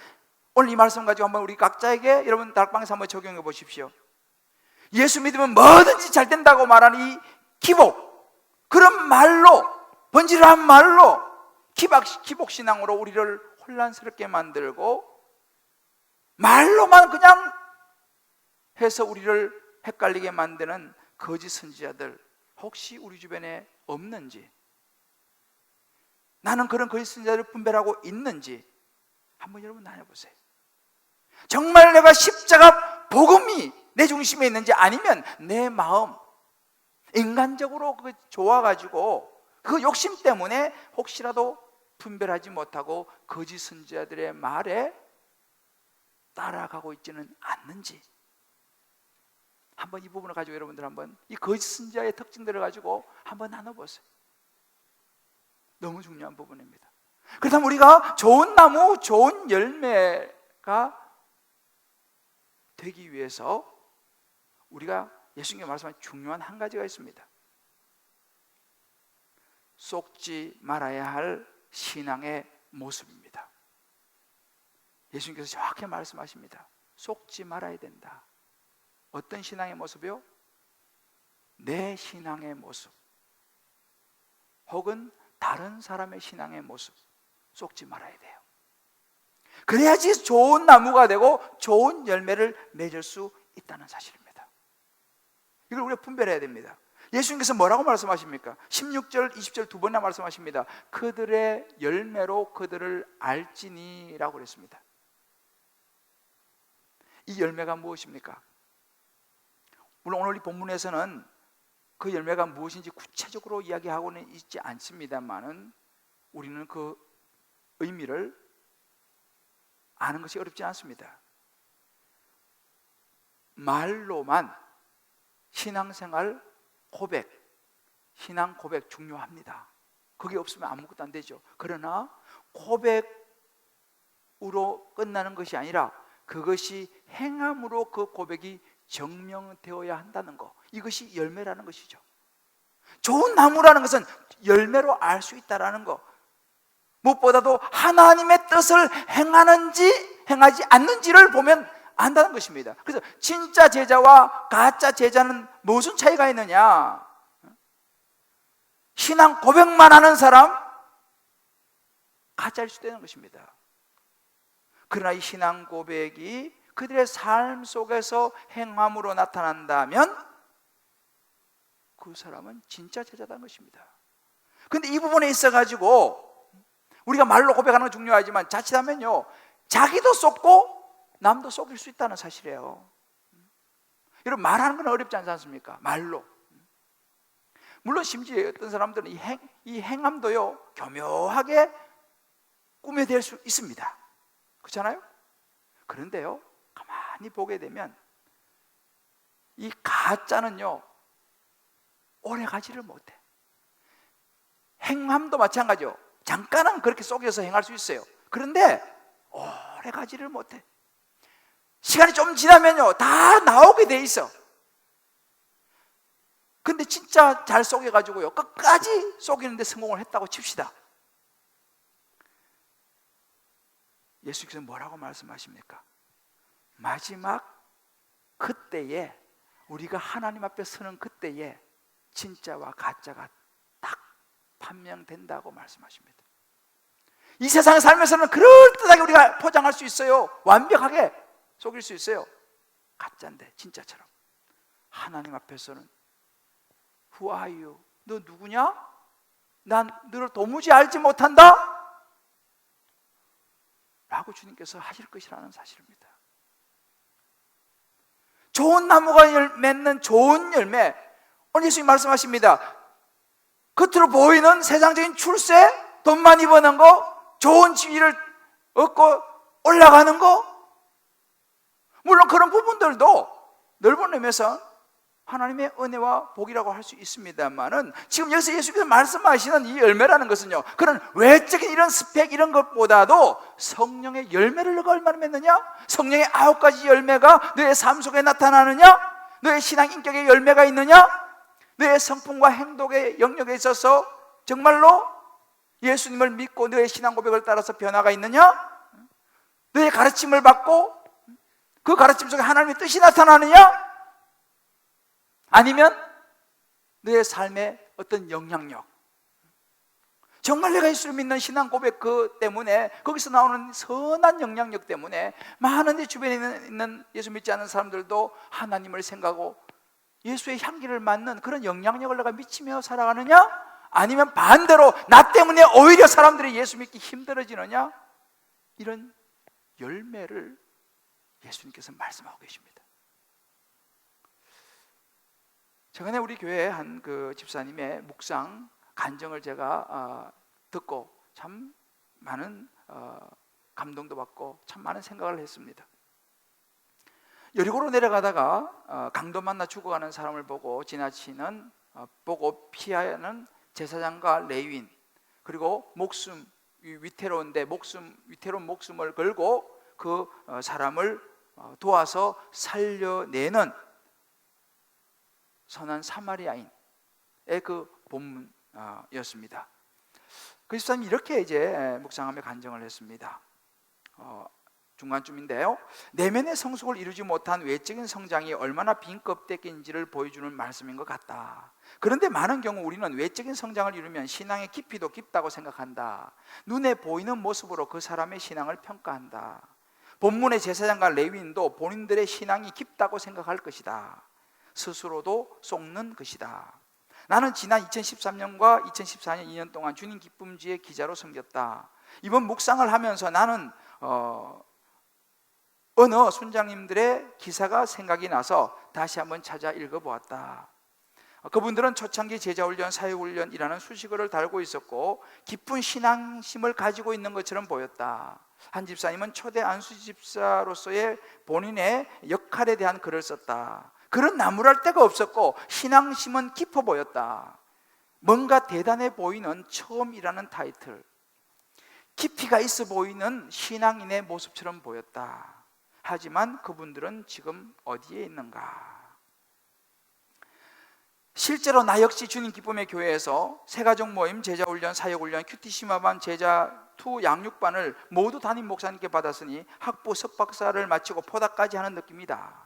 오늘 이 말씀 가지고 한번 우리 각자에게 여러분 다락방에서 한번 적용해 보십시오. 예수 믿으면 뭐든지 잘 된다고 말하는 이 기복, 그런 말로, 번지르한 말로 기복신앙으로 우리를 혼란스럽게 만들고 말로만 그냥 해서 우리를 헷갈리게 만드는 거짓 선지자들 혹시 우리 주변에 없는지, 나는 그런 거짓 선지자를 분별하고 있는지 한번 여러분 나눠보세요. 정말 내가 십자가 복음이 내 중심에 있는지, 아니면 내 마음 인간적으로 그 좋아가지고 그 욕심 때문에 혹시라도 분별하지 못하고 거짓 선지자들의 말에 따라가고 있지는 않는지 한번 이 부분을 가지고 여러분들 한번 이 거짓 선지자의 특징들을 가지고 한번 나눠보세요. 너무 중요한 부분입니다. 그렇다면 우리가 좋은 나무, 좋은 열매가 되기 위해서 우리가 예수님께 말씀한 중요한 한 가지가 있습니다. 속지 말아야 할 신앙의 모습입니다. 예수님께서 정확히 말씀하십니다. 속지 말아야 된다. 어떤 신앙의 모습이요? 내 신앙의 모습, 혹은 다른 사람의 신앙의 모습, 속지 말아야 돼요. 그래야지 좋은 나무가 되고 좋은 열매를 맺을 수 있다는 사실입니다. 이걸 우리가 분별해야 됩니다. 예수님께서 뭐라고 말씀하십니까? 16절, 20절 두 번이나 말씀하십니다. 그들의 열매로 그들을 알지니 라고 그랬습니다. 이 열매가 무엇입니까? 물론 오늘 이 본문에서는 그 열매가 무엇인지 구체적으로 이야기하고는 있지 않습니다만은 우리는 그 의미를 아는 것이 어렵지 않습니다. 말로만 신앙생활 고백, 신앙 고백 중요합니다. 그게 없으면 아무것도 안 되죠. 그러나 고백으로 끝나는 것이 아니라 그것이 행함으로 그 고백이 증명되어야 한다는 것, 이것이 열매라는 것이죠. 좋은 나무라는 것은 열매로 알 수 있다는 것, 무엇보다도 하나님의 뜻을 행하는지 행하지 않는지를 보면 안다는 것입니다. 그래서 진짜 제자와 가짜 제자는 무슨 차이가 있느냐? 신앙 고백만 하는 사람 가짜일 수도 있는 것입니다. 그러나 이 신앙 고백이 그들의 삶 속에서 행함으로 나타난다면 그 사람은 진짜 제자다는 것입니다. 그런데 이 부분에 있어가지고 우리가 말로 고백하는 건 중요하지만 자칫하면요, 자기도 속고 남도 속일 수 있다는 사실이에요. 여러분, 말하는 건 어렵지 않지 않습니까? 말로. 물론 심지어 어떤 사람들은 이 행함도요 교묘하게 꾸며댈 수 있습니다. 그렇잖아요? 그런데요, 가만히 보게 되면 이 가짜는요 오래 가지를 못해. 행함도 마찬가지요. 잠깐은 그렇게 속여서 행할 수 있어요. 그런데 오래 가지를 못해. 시간이 좀 지나면요 다 나오게 돼 있어. 근데 진짜 잘 속여가지고요 끝까지 속이는데 성공을 했다고 칩시다. 예수께서 뭐라고 말씀하십니까? 마지막 그때에, 우리가 하나님 앞에 서는 그때에 진짜와 가짜가 딱 판명된다고 말씀하십니다. 이 세상에 살면서는 그럴듯하게 우리가 포장할 수 있어요. 완벽하게 속일 수 있어요. 가짜인데 진짜처럼. 하나님 앞에서는 Who are you? 너 누구냐? 난 너를 도무지 알지 못한다 라고 주님께서 하실 것이라는 사실입니다. 좋은 나무가 맺는 좋은 열매, 오늘 예수님 말씀하십니다. 겉으로 보이는 세상적인 출세, 돈 많이 버는 거, 좋은 지위를 얻고 올라가는 거, 물론 그런 부분들도 넓은 의미에서 하나님의 은혜와 복이라고 할 수 있습니다만은 지금 여기서 예수께서 말씀하시는 이 열매라는 것은요 그런 외적인 이런 스펙 이런 것보다도 성령의 열매를 너가 얼마나 맺느냐, 성령의 9가지 열매가 너의 삶 속에 나타나느냐, 너의 신앙 인격의 열매가 있느냐, 너의 성품과 행동의 영역에 있어서 정말로 예수님을 믿고 너의 신앙 고백을 따라서 변화가 있느냐? 너의 가르침을 받고 그 가르침 속에 하나님의 뜻이 나타나느냐? 아니면 너의 삶의 어떤 영향력, 정말 내가 예수를 믿는 신앙 고백 그 때문에, 거기서 나오는 선한 영향력 때문에 많은 내 주변에 있는 예수 믿지 않는 사람들도 하나님을 생각하고 예수의 향기를 맡는 그런 영향력을 내가 미치며 살아가느냐? 아니면 반대로 나 때문에 오히려 사람들이 예수 믿기 힘들어지느냐? 이런 열매를 예수님께서 말씀하고 계십니다. 최근에 우리 교회 한 그 집사님의 묵상 간증을 제가 듣고 참 많은 감동도 받고 참 많은 생각을 했습니다. 여리고로 내려가다가 강도 만나 죽어가는 사람을 보고 지나치는, 보고 피하는 제사장과 레위인, 그리고 위태로운 목숨을 걸고 그 사람을 도와서 살려내는 선한 사마리아인의 그 본문이었습니다. 그 집사님이 이렇게 이제 묵상하며 간증을 했습니다. 중간쯤인데요, 내면의 성숙을 이루지 못한 외적인 성장이 얼마나 빈 껍데기인지를 보여주는 말씀인 것 같다. 그런데 많은 경우 우리는 외적인 성장을 이루면 신앙의 깊이도 깊다고 생각한다. 눈에 보이는 모습으로 그 사람의 신앙을 평가한다. 본문의 제사장과 레위인도 본인들의 신앙이 깊다고 생각할 것이다. 스스로도 속는 것이다. 나는 지난 2013년과 2014년 2년 동안 주님 기쁨지의 기자로 섬겼다. 이번 묵상을 하면서 나는 어느 순장님들의 기사가 생각이 나서 다시 한번 찾아 읽어보았다. 그분들은 초창기 제자훈련, 사역훈련이라는 수식어를 달고 있었고 깊은 신앙심을 가지고 있는 것처럼 보였다. 한 집사님은 초대 안수 집사로서의 본인의 역할에 대한 글을 썼다. 글은 나무랄 데가 없었고 신앙심은 깊어 보였다. 뭔가 대단해 보이는 처음이라는 타이틀, 깊이가 있어 보이는 신앙인의 모습처럼 보였다. 하지만 그분들은 지금 어디에 있는가? 실제로 나 역시 주님 기쁨의 교회에서 새가족 모임, 제자훈련, 사역훈련, 큐티시마반, 제자2 양육반을 모두 담임 목사님께 받았으니 학부 석박사를 마치고 포닥까지 하는 느낌이다.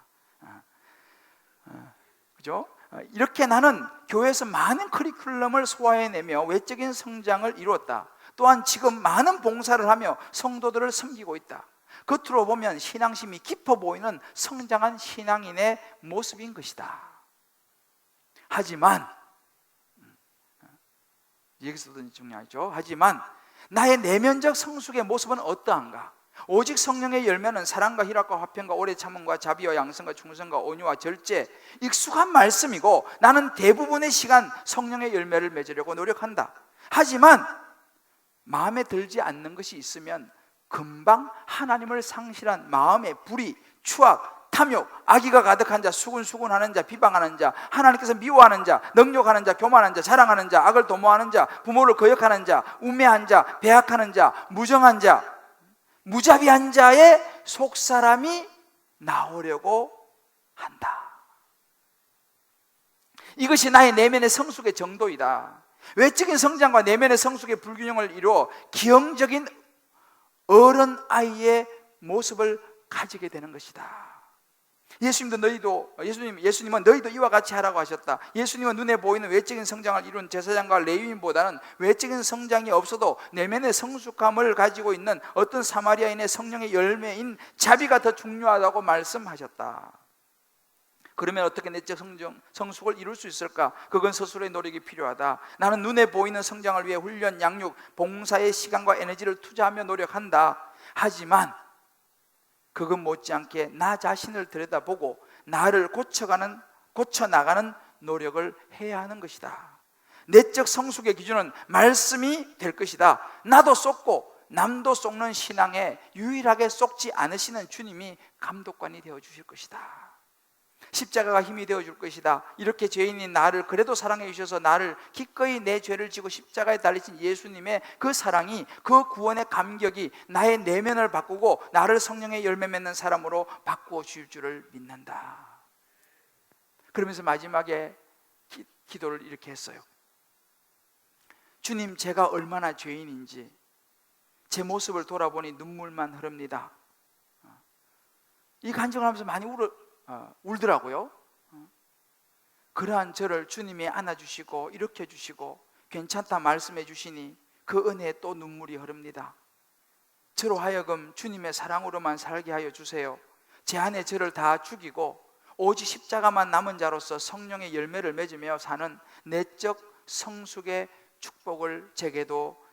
그죠? 이렇게 나는 교회에서 많은 커리큘럼을 소화해내며 외적인 성장을 이루었다. 또한 지금 많은 봉사를 하며 성도들을 섬기고 있다. 겉으로 보면 신앙심이 깊어 보이는 성장한 신앙인의 모습인 것이다. 하지만 여기서도 중요하죠. 하지만 나의 내면적 성숙의 모습은 어떠한가? 오직 성령의 열매는 사랑과 희락과 화평과 오래 참음과 자비와 양성과 충성과 온유와 절제, 익숙한 말씀이고 나는 대부분의 시간 성령의 열매를 맺으려고 노력한다. 하지만 마음에 들지 않는 것이 있으면 금방 하나님을 상실한 마음의 불의, 추악, 탐욕, 악의가 가득한 자, 수군수군하는 자, 비방하는 자, 하나님께서 미워하는 자, 능욕하는 자, 교만한 자, 자랑하는 자, 악을 도모하는 자, 부모를 거역하는 자, 우매한 자, 배악하는 자, 무정한 자, 무자비한 자의 속사람이 나오려고 한다. 이것이 나의 내면의 성숙의 정도이다. 외적인 성장과 내면의 성숙의 불균형을 이루어 기형적인 어른 아이의 모습을 가지게 되는 것이다. 예수님은 너희도 이와 같이 하라고 하셨다. 예수님은 눈에 보이는 외적인 성장을 이룬 제사장과 레위인보다는 외적인 성장이 없어도 내면의 성숙함을 가지고 있는 어떤 사마리아인의 성령의 열매인 자비가 더 중요하다고 말씀하셨다. 그러면 어떻게 내적 성숙을 이룰 수 있을까? 그건 스스로의 노력이 필요하다. 나는 눈에 보이는 성장을 위해 훈련, 양육, 봉사의 시간과 에너지를 투자하며 노력한다. 하지만 그건 못지않게 나 자신을 들여다보고 나를 고쳐나가는 노력을 해야 하는 것이다. 내적 성숙의 기준은 말씀이 될 것이다. 나도 쏟고 남도 쏟는 신앙에 유일하게 쏟지 않으시는 주님이 감독관이 되어 주실 것이다. 십자가가 힘이 되어줄 것이다. 이렇게 죄인인 나를 그래도 사랑해 주셔서 나를 기꺼이 내 죄를 지고 십자가에 달리신 예수님의 그 사랑이, 그 구원의 감격이 나의 내면을 바꾸고 나를 성령의 열매 맺는 사람으로 바꾸어 주실 줄을 믿는다. 그러면서 마지막에 기도를 이렇게 했어요. 주님, 제가 얼마나 죄인인지 제 모습을 돌아보니 눈물만 흐릅니다. 이 간증을 하면서 많이 울더라고요. 그러한 저를 주님이 안아주시고 일으켜주시고 괜찮다 말씀해 주시니 그 은혜에 또 눈물이 흐릅니다. 저로 하여금 주님의 사랑으로만 살게 하여 주세요. 제 안에 저를 다 죽이고 오직 십자가만 남은 자로서 성령의 열매를 맺으며 사는 내적 성숙의 축복을 제게도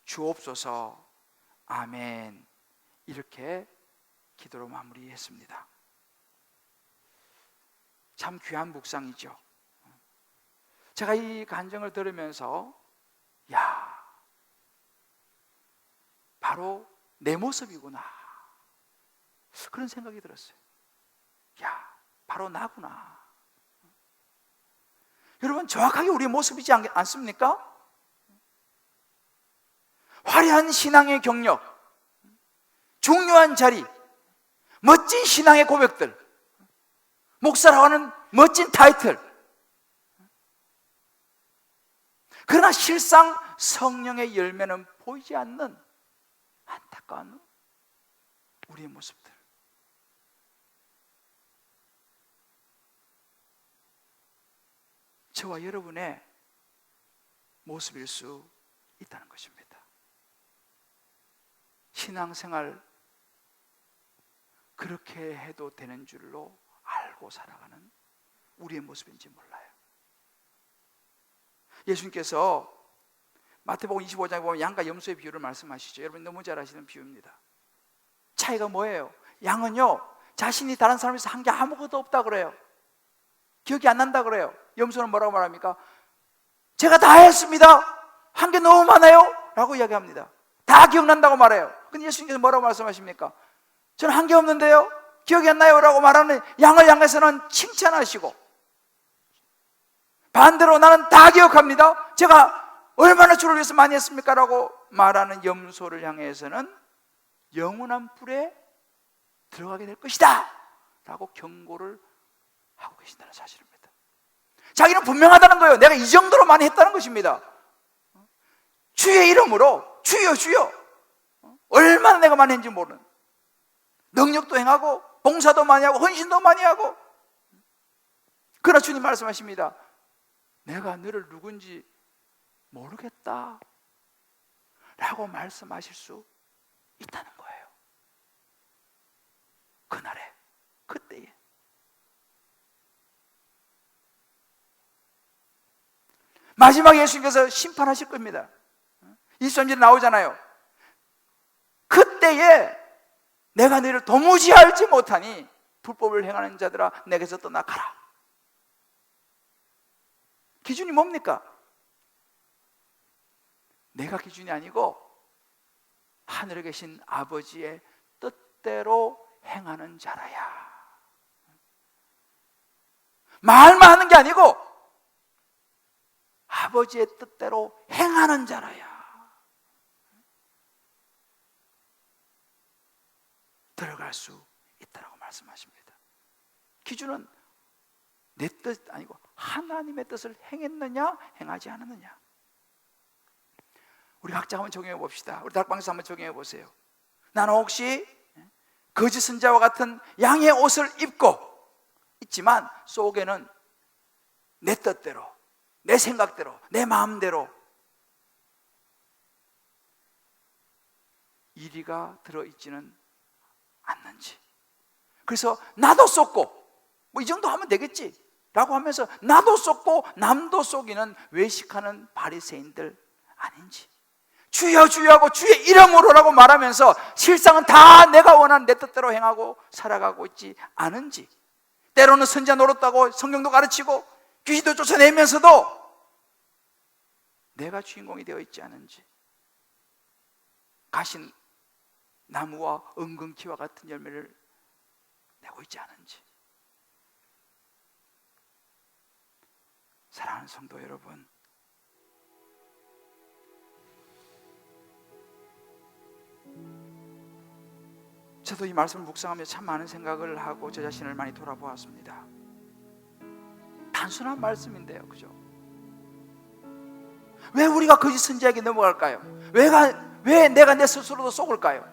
주옵소서. 아멘. 이렇게 기도로 마무리했습니다. 참 귀한 묵상이죠. 제가 이 간증을 들으면서 바로 내 모습이구나, 그런 생각이 들었어요. 바로 나구나. 여러분, 정확하게 우리의 모습이지 않습니까? 화려한 신앙의 경력, 중요한 자리, 멋진 신앙의 고백들, 목사라고 하는 멋진 타이틀. 그러나 실상 성령의 열매는 보이지 않는 안타까운 우리의 모습들. 저와 여러분의 모습일 수 있다는 것입니다. 신앙생활 그렇게 해도 되는 줄로 알고 살아가는 우리의 모습인지 몰라요. 예수님께서 마태복음 25장에 보면 양과 염소의 비유를 말씀하시죠. 여러분 너무 잘 아시는 비유입니다. 차이가 뭐예요? 양은요, 자신이 다른 사람에서 한 게 아무것도 없다 그래요. 기억이 안 난다 그래요. 염소는 뭐라고 말합니까? 제가 다 했습니다. 한 게 너무 많아요 라고 이야기합니다. 다 기억난다고 말해요. 근데 예수님께서 뭐라고 말씀하십니까? 저는 한 게 없는데요, 기억이 안 나요 라고 말하는 양을 향해서는 칭찬하시고, 반대로 나는 다 기억합니다, 제가 얼마나 주를 위해서 많이 했습니까 라고 말하는 염소를 향해서는 영원한 불에 들어가게 될 것이다 라고 경고를 하고 계신다는 사실입니다. 자기는 분명하다는 거예요. 내가 이 정도로 많이 했다는 것입니다. 주의 이름으로 주여 주여, 얼마나 내가 많이 했는지 모르는, 능력도 행하고 봉사도 많이 하고 헌신도 많이 하고. 그러나 주님 말씀하십니다. 내가 너를 누군지 모르겠다 라고 말씀하실 수 있다는 거예요. 그날에, 그때에. 마지막에 예수님께서 심판하실 겁니다. 23절에 나오잖아요. 그때에 내가 너희를 도무지 알지 못하니 불법을 행하는 자들아 내게서 떠나가라. 기준이 뭡니까? 내가 기준이 아니고 하늘에 계신 아버지의 뜻대로 행하는 자라야. 말만 하는 게 아니고 아버지의 뜻대로 행하는 자라야 들어갈 수 있다고 말씀하십니다. 기준은 내 뜻 아니고 하나님의 뜻을 행했느냐 행하지 않았느냐. 우리 각자 한번 적용해 봅시다. 우리 다락방에서 한번 적용해 보세요. 나는 혹시 거짓 선자와 같은 양의 옷을 입고 있지만 속에는 내 뜻대로, 내 생각대로, 내 마음대로 이리가 들어있지는 않는지. 그래서 나도 쏟고 뭐 이 정도 하면 되겠지 라고 하면서 나도 쏟고 남도 속이는 외식하는 바리새인들 아닌지. 주여 주여 하고 주의 이름으로라고 말하면서 실상은 다 내가 원하는 내 뜻대로 행하고 살아가고 있지 않은지. 때로는 선자 노릇하고 성경도 가르치고 귀신도 쫓아내면서도 내가 주인공이 되어 있지 않은지. 가신 나무와 은근키와 같은 열매를 내고 있지 않은지. 사랑하는 성도 여러분, 저도 이 말씀을 묵상하며 참 많은 생각을 하고 저 자신을 많이 돌아보았습니다. 단순한 말씀인데요, 그죠? 왜 우리가 거짓 선지자에게 넘어갈까요? 왜 내가 내 스스로도 속을까요?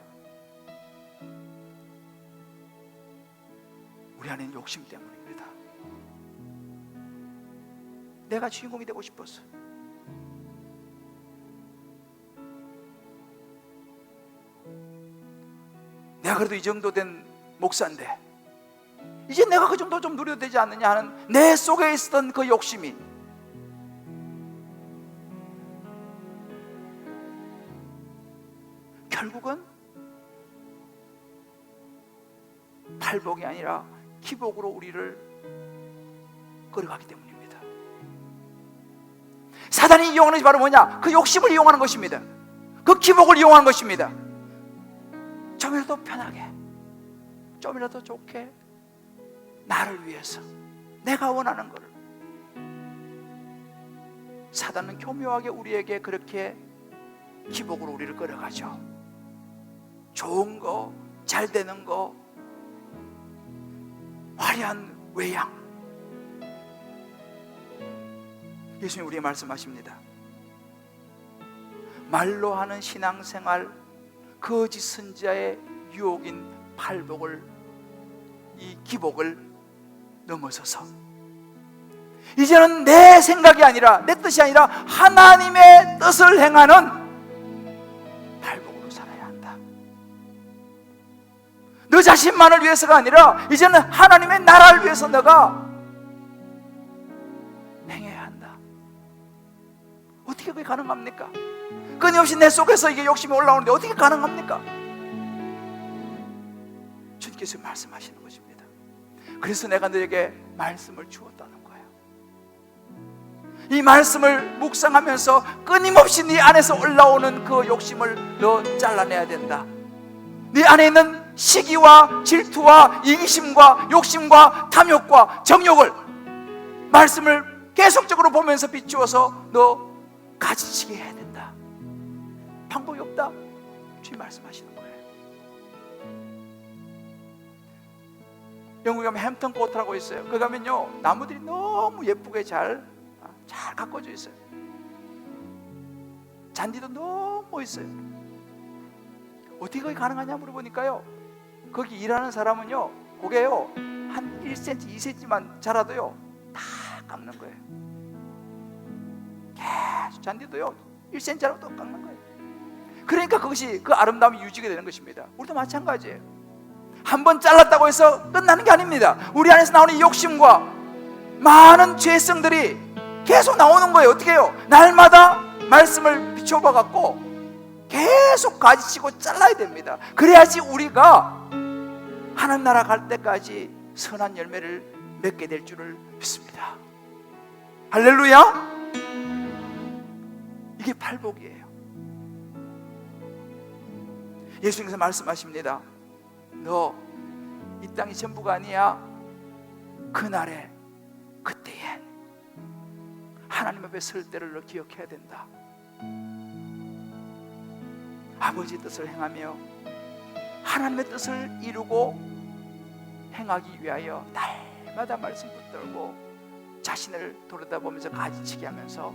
우리 안에는 욕심 때문입니다. 내가 주인공이 되고 싶었어. 내가 그래도 이 정도 된 목사인데 이제 내가 그 정도 좀 누려도 되지 않느냐 하는 내 속에 있었던 그 욕심이 결국은 팔복이 아니라 기복으로 우리를 끌어가기 때문입니다. 사단이 이용하는 것이 바로 뭐냐? 그 욕심을 이용하는 것입니다. 그 기복을 이용하는 것입니다. 좀이라도 편하게, 좀이라도 좋게, 나를 위해서 내가 원하는 것을. 사단은 교묘하게 우리에게 그렇게 기복으로 우리를 끌어가죠. 좋은 거, 잘 되는 거, 화려한 외양. 예수님 우리에게 말씀하십니다. 말로 하는 신앙생활, 거짓 선지자의 유혹인 팔복을, 이 기복을 넘어서서 이제는 내 생각이 아니라, 내 뜻이 아니라 하나님의 뜻을 행하는 팔복으로 살아야 한다. 너 자신만을 위해서가 아니라 이제는 하나님의 나라를 위해서 너가 행해야 한다. 어떻게 그게 가능합니까? 끊임없이 내 속에서 이게 욕심이 올라오는데 어떻게 가능합니까? 주님께서 말씀하시는 것입니다. 그래서 내가 너에게 말씀을 주었다는 거예요. 이 말씀을 묵상하면서 끊임없이 네 안에서 올라오는 그 욕심을 너 잘라내야 된다. 네 안에 있는 시기와 질투와 이기심과 욕심과 탐욕과 정욕을 말씀을 계속적으로 보면서 비추어서 너 가지치게 해야 된다. 방법이 없다. 주님 말씀하시는 거예요. 영국에 가면 햄튼 코트라고 있어요. 거기 가면요 나무들이 너무 예쁘게 잘 가꿔져 있어요. 잔디도 너무 있어요. 어떻게 그게 가능하냐 물어보니까요, 거기 일하는 사람은요 그게요 한 1cm, 2cm만 자라도요 다 깎는 거예요. 계속 잔디도요 1cm라도 또 깎는 거예요. 그러니까 그것이 그 아름다움이 유지가 되는 것입니다. 우리도 마찬가지예요. 한번 잘랐다고 해서 끝나는 게 아닙니다. 우리 안에서 나오는 이 욕심과 많은 죄성들이 계속 나오는 거예요. 어떻게 해요? 날마다 말씀을 비춰봐 갖고 계속 가지치고 잘라야 됩니다. 그래야지 우리가 하나님 나라 갈 때까지 선한 열매를 맺게 될 줄을 믿습니다. 할렐루야. 이게 팔복이에요. 예수님께서 말씀하십니다. 너 이 땅이 전부가 아니야. 그날에 그때에 하나님 앞에 설 때를 너 기억해야 된다. 아버지 뜻을 행하며 하나님의 뜻을 이루고 행하기 위하여 날마다 말씀 붙들고 자신을 돌아다보면서 가지치게 하면서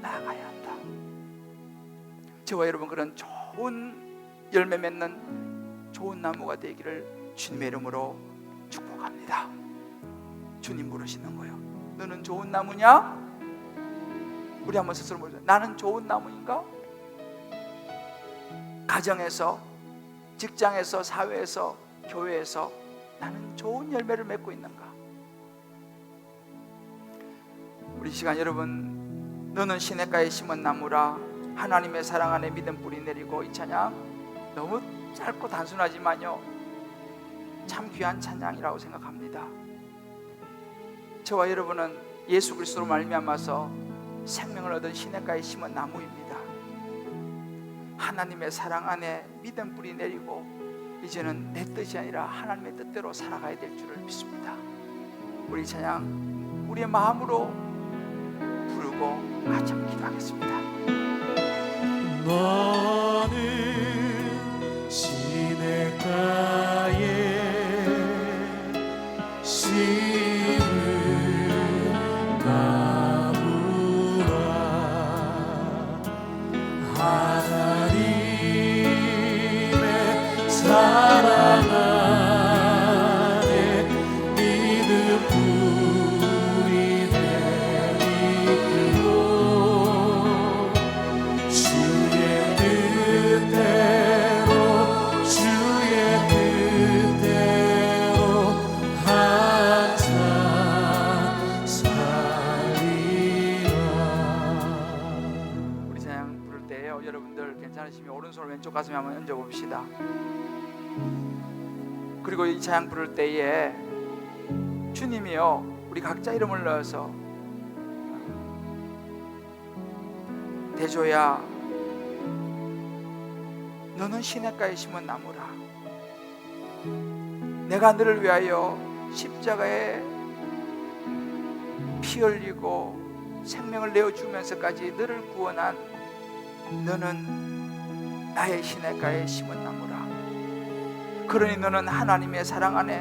나아가야 한다. 저와 여러분 그런 좋은 열매 맺는 좋은 나무가 되기를 주님의 이름으로 축복합니다. 주님 부르시는 거예요. 너는 좋은 나무냐? 우리 한번 스스로 물어보자. 나는 좋은 나무인가? 가정에서, 직장에서, 사회에서, 교회에서 나는 좋은 열매를 맺고 있는가? 우리 시간 여러분, 너는 시냇가에 심은 나무라 하나님의 사랑 안에 믿음 뿌리 내리고, 이 찬양 너무 짧고 단순하지만요 참 귀한 찬양이라고 생각합니다. 저와 여러분은 예수 그리스도로 말미암아서 생명을 얻은 시냇가에 심은 나무입니다. 하나님의 사랑 안에 믿음 뿌리 내리고 이제는 내 뜻이 아니라 하나님의 뜻대로 살아가야 될 줄을 믿습니다. 우리 찬양 우리의 마음으로 부르고 같이 한번 기도하겠습니다.
너는 시냇가에 심은 나무라
왼쪽 가슴에 한번 얹어봅시다. 그리고 이 찬양 부를 때에 주님이요 우리 각자 이름을 넣어서 대조야 너는 시냇가에 심은 나무라. 내가 너를 위하여 십자가에 피 흘리고 생명을 내어주면서까지 너를 구원한 너는 나의 시냇가에 심은 나무라. 그러니 너는 하나님의 사랑 안에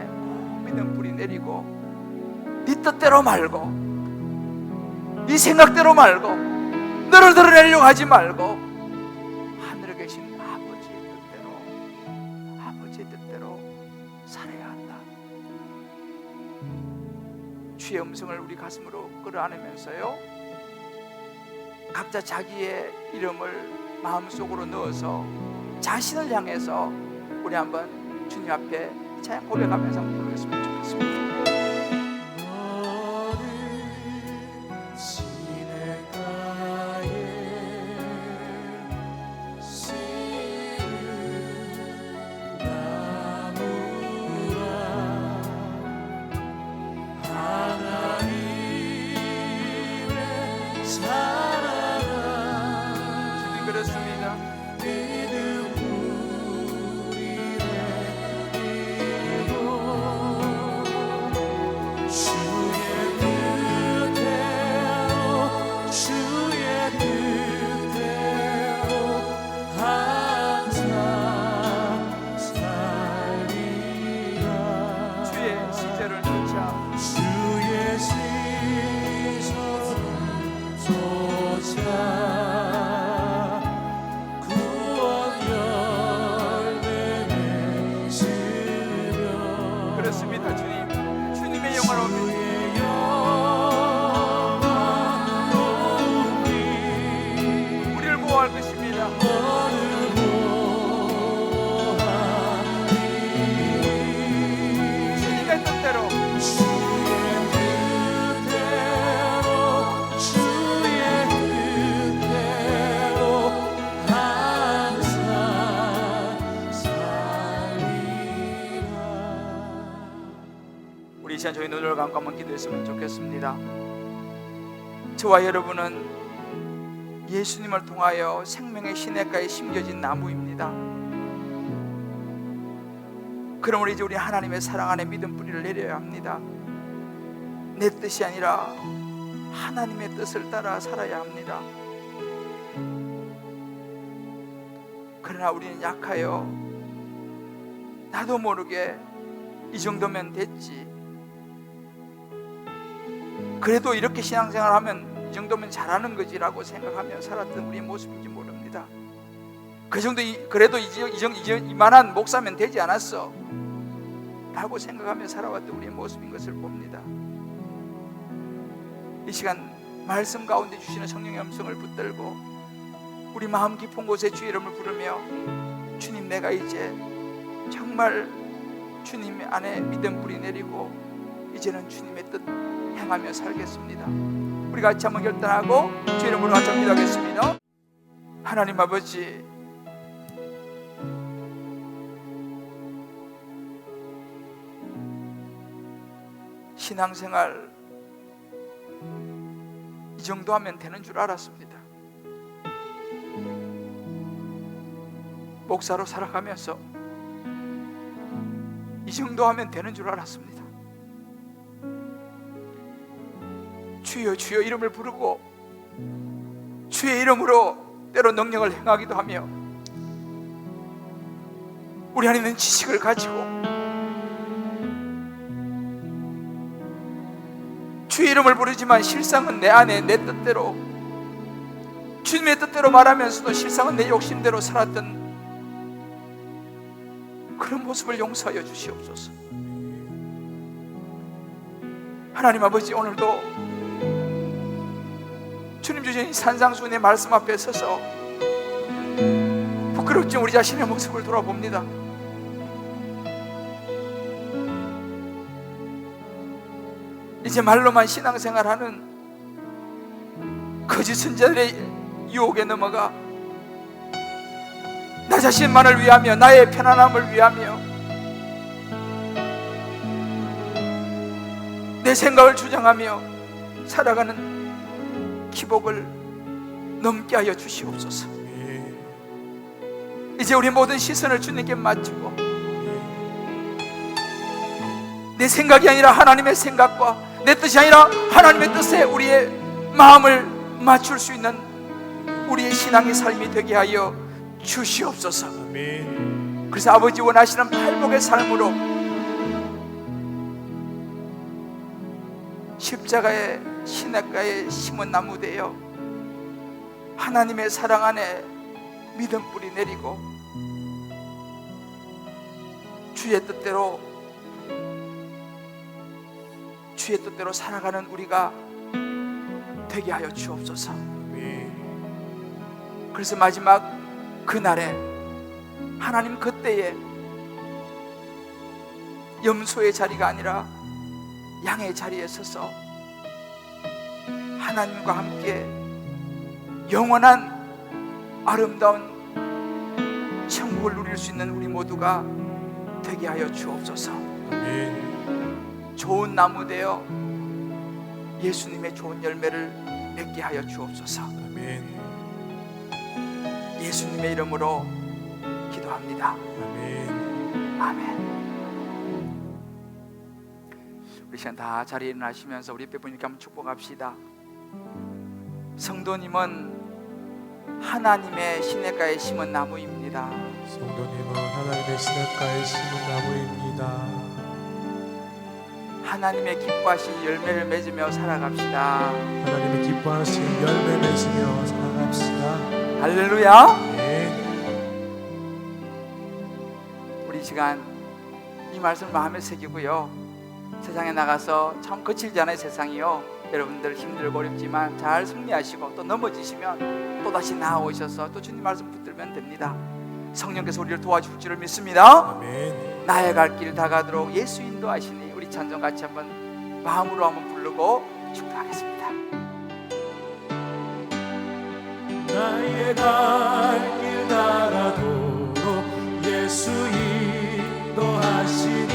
믿음 뿌리 내리고 네 뜻대로 말고 네 생각대로 말고 너를 드러내려고 하지 말고 하늘에 계신 아버지의 뜻대로 살아야 한다. 주의 음성을 우리 가슴으로 끌어안으면서요 각자 자기의 이름을 마음속으로 넣어서 자신을 향해서 우리 한번 주님 앞에 찬양 고백하면서 부르겠으면 좋겠습니다. 주님 그렇습니다. 주의 시제를 쫓아 그렇습니다. 주님, 주님의 영광을 우리를 보호할 것입니다. 주님의 뜻대로 우리 이 시간 저희 눈을 감고 한번 기도했으면 좋겠습니다. 저와 여러분은 예수님을 통하여 생명의 시냇가에 심겨진 나무입니다. 그러므로 이제 우리 하나님의 사랑 안에 믿음 뿌리를 내려야 합니다. 내 뜻이 아니라 하나님의 뜻을 따라 살아야 합니다. 그러나 우리는 약하여 나도 모르게 이 정도면 됐지, 그래도 이렇게 신앙생활하면 이 정도면 잘하는 거지라고 생각하며 살았던 우리의 모습인지 모릅니다. 그 정도 그래도 이만한 목사면 되지 않았어 라고 생각하며 살아왔던 우리의 모습인 것을 봅니다. 이 시간 말씀 가운데 주시는 성령의 음성을 붙들고 우리 마음 깊은 곳에 주의 이름을 부르며 주님, 내가 이제 정말 주님 안에 믿음 뿌리 내리고 이제는 주님의 뜻 행하며 살겠습니다. 우리 같이 한번 결단하고 주의 이름으로 같이 기도하겠습니다. 하나님 아버지, 신앙생활 이 정도 하면 되는 줄 알았습니다. 목사로 살아가면서 이 정도 하면 되는 줄 알았습니다. 주여 주여 이름을 부르고 주의 이름으로 때로 능력을 행하기도 하며 우리 안에 있는 지식을 가지고 주의 이름을 부르지만 실상은 내 안에 내 뜻대로, 주님의 뜻대로 말하면서도 실상은 내 욕심대로 살았던 그런 모습을 용서하여 주시옵소서. 하나님 아버지, 오늘도 주님 주신 산상수훈의 말씀 앞에 서서 부끄럽지 우리 자신의 모습을 돌아봅니다. 이제 말로만 신앙생활하는 거짓 선자들의 유혹에 넘어가 나 나 자신만을 위하며 나의 편안함을 위하며 내 생각을 주장하며 살아가는 기복을 넘게 하여 주시옵소서. 이제 우리 모든 시선을 주님께 맞추고 내 생각이 아니라 하나님의 생각과 내 뜻이 아니라 하나님의 뜻에 우리의 마음을 맞출 수 있는 우리의 신앙의 삶이 되게 하여 주시옵소서. 그래서 아버지 원하시는 팔복의 삶으로 십자가의 시냇가에 심은 나무 되어 하나님의 사랑 안에 믿음 뿌리 내리고 주의 뜻대로 살아가는 우리가 되게 하여 주옵소서. 그래서 마지막 그날에 하나님 그때에 염소의 자리가 아니라 양의 자리에 서서 하나님과 함께 영원한 아름다운 천국을 누릴 수 있는 우리 모두가 되게 하여 주옵소서. 좋은 나무 되어 예수님의 좋은 열매를 맺게 하여 주옵소서. 예수님의 이름으로 기도합니다. 아멘. 우리 시간 다 자리에 일어나시면서 우리 옆에 분께 한번 축복합시다. 성도님은 하나님의 시냇가에 심은 나무입니다.
성도님은 하나님의 시냇가에 심은 나무입니다.
하나님의 기뻐하신 열매를 맺으며 살아갑시다.
하나님의 기뻐하신 열매 맺으며 살아갑시다.
할렐루야.
네.
우리 시간 이 말씀을 마음에 새기고요, 세상에 나가서 참 거칠지 않아요. 세상이요, 여러분들 힘들고 어렵지만 잘 승리하시고 또 넘어지시면 또 다시 나아오셔서 또 주님 말씀 붙들면 됩니다. 성령께서 우리를 도와줄 줄을 믿습니다.
아멘.
나의 갈 길 다가도록 예수 인도하시니 우리 찬송 같이 한번 마음으로 한번 부르고 축도하겠습니다.
나의 갈 길 다가도록 예수 인도하시니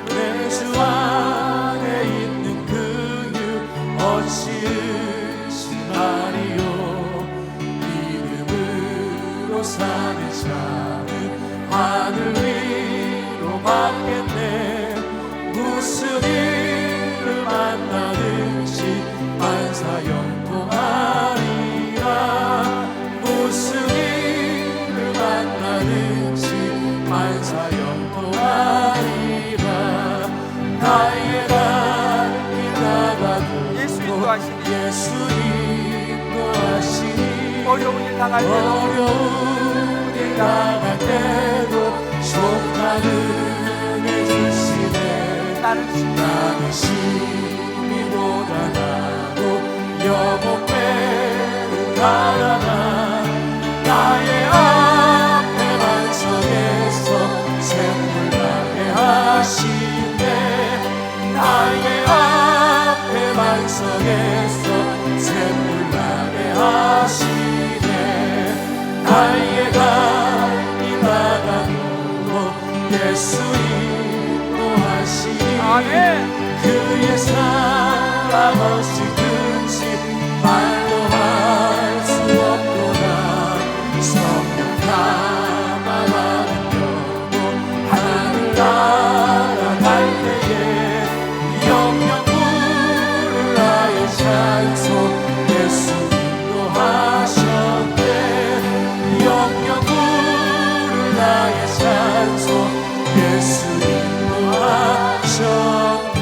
내 주 안에 있는 그 유 어찌 의심하리요. 믿음으로 사는 자는 하늘 위로 받겠네. 무슨 일을 만나든지 만사 영통하리라. 무슨 일을 만나든지 만사 영통하리라. 나의 갈 길 다가도록
예수 인도하시니
예수 인도하시니
어려운 일 당할 때도
어려운 일 당할 때도 속하는 해주시네.
나는
심히보다 나고 영원회로 가라나. 나의 앞에 반석에서 샘물 나게 하시네. 나의 앞에 반석에서 샘물 나게 하시네. 나의 갈길 다가도록 예수 인도하시니
아멘.
그의 사랑 어찌든지 말도 할 수 없도다. 성령 감화하는 영혼 하늘나라 갈 때에 영영 부를 나의 찬송 예수 인도하셨네. 영영 부를 나의 찬송 예수 인도하셨네.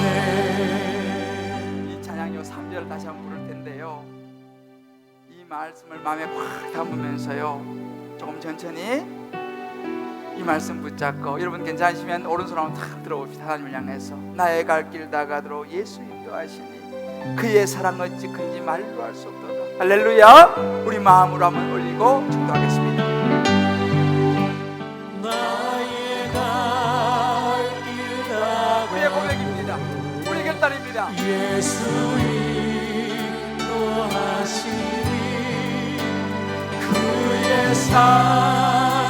이 찬양요 3절 다시 한번 부를 텐데요, 이 말씀을 마음에 확 담으면서요 조금 천천히 이 말씀 붙잡고, 여러분 괜찮으시면 오른손 한번 탁 들어봅시다. 하나님을 향해서 나의 갈 길 다가도록 예수 인도하시니 그의 사랑 어찌 큰지 말로 할 수 없도다. 할렐루야. 우리 마음으로 한번 올리고 축도하겠습니다.
나의 갈 길 다가도록
우리의 고백입니다. 우리의 결단입니다.
예수 인도하시니 그의 사랑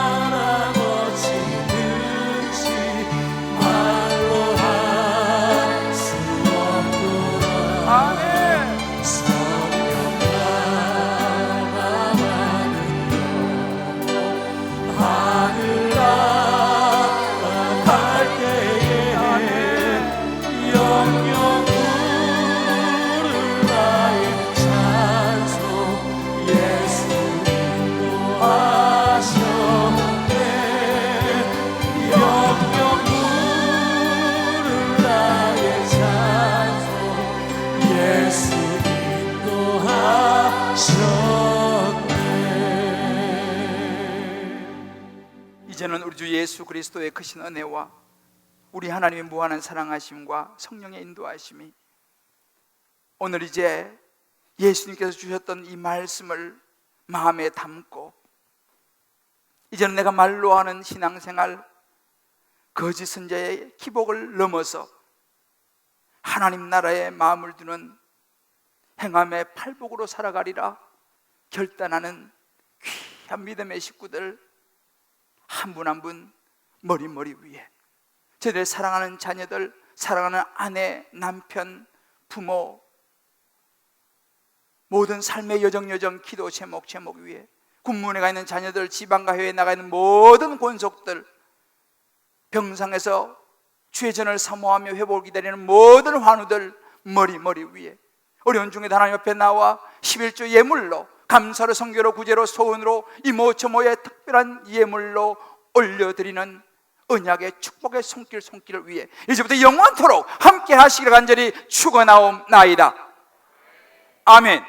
이제는 우리 주 예수 그리스도의 크신 은혜와 우리 하나님의 무한한 사랑하심과 성령의 인도하심이 오늘 이제 예수님께서 주셨던 이 말씀을 마음에 담고 이제는 내가 말로 하는 신앙생활, 거짓 선자의 기복을 넘어서 하나님 나라에 마음을 두는 행함의 팔복으로 살아가리라 결단하는 귀한 믿음의 식구들 한 분 한 분 머리 위에 저희들 사랑하는 자녀들, 사랑하는 아내, 남편, 부모, 모든 삶의 여정 기도 제목 위에 군문에 가 있는 자녀들, 지방과 해외에 나가 있는 모든 권속들, 병상에서 주의 전을 사모하며 회복을 기다리는 모든 환우들 머리 위에 어려운 중에도 하나님 앞에 나와 11조 예물로 감사로 성교로 구제로 소원으로 이모저모의 특별한 예물로 올려드리는 언약의 축복의 손길을 위해 이제부터 영원토록 함께 하시기를 간절히 축원하옵나이다. 아멘.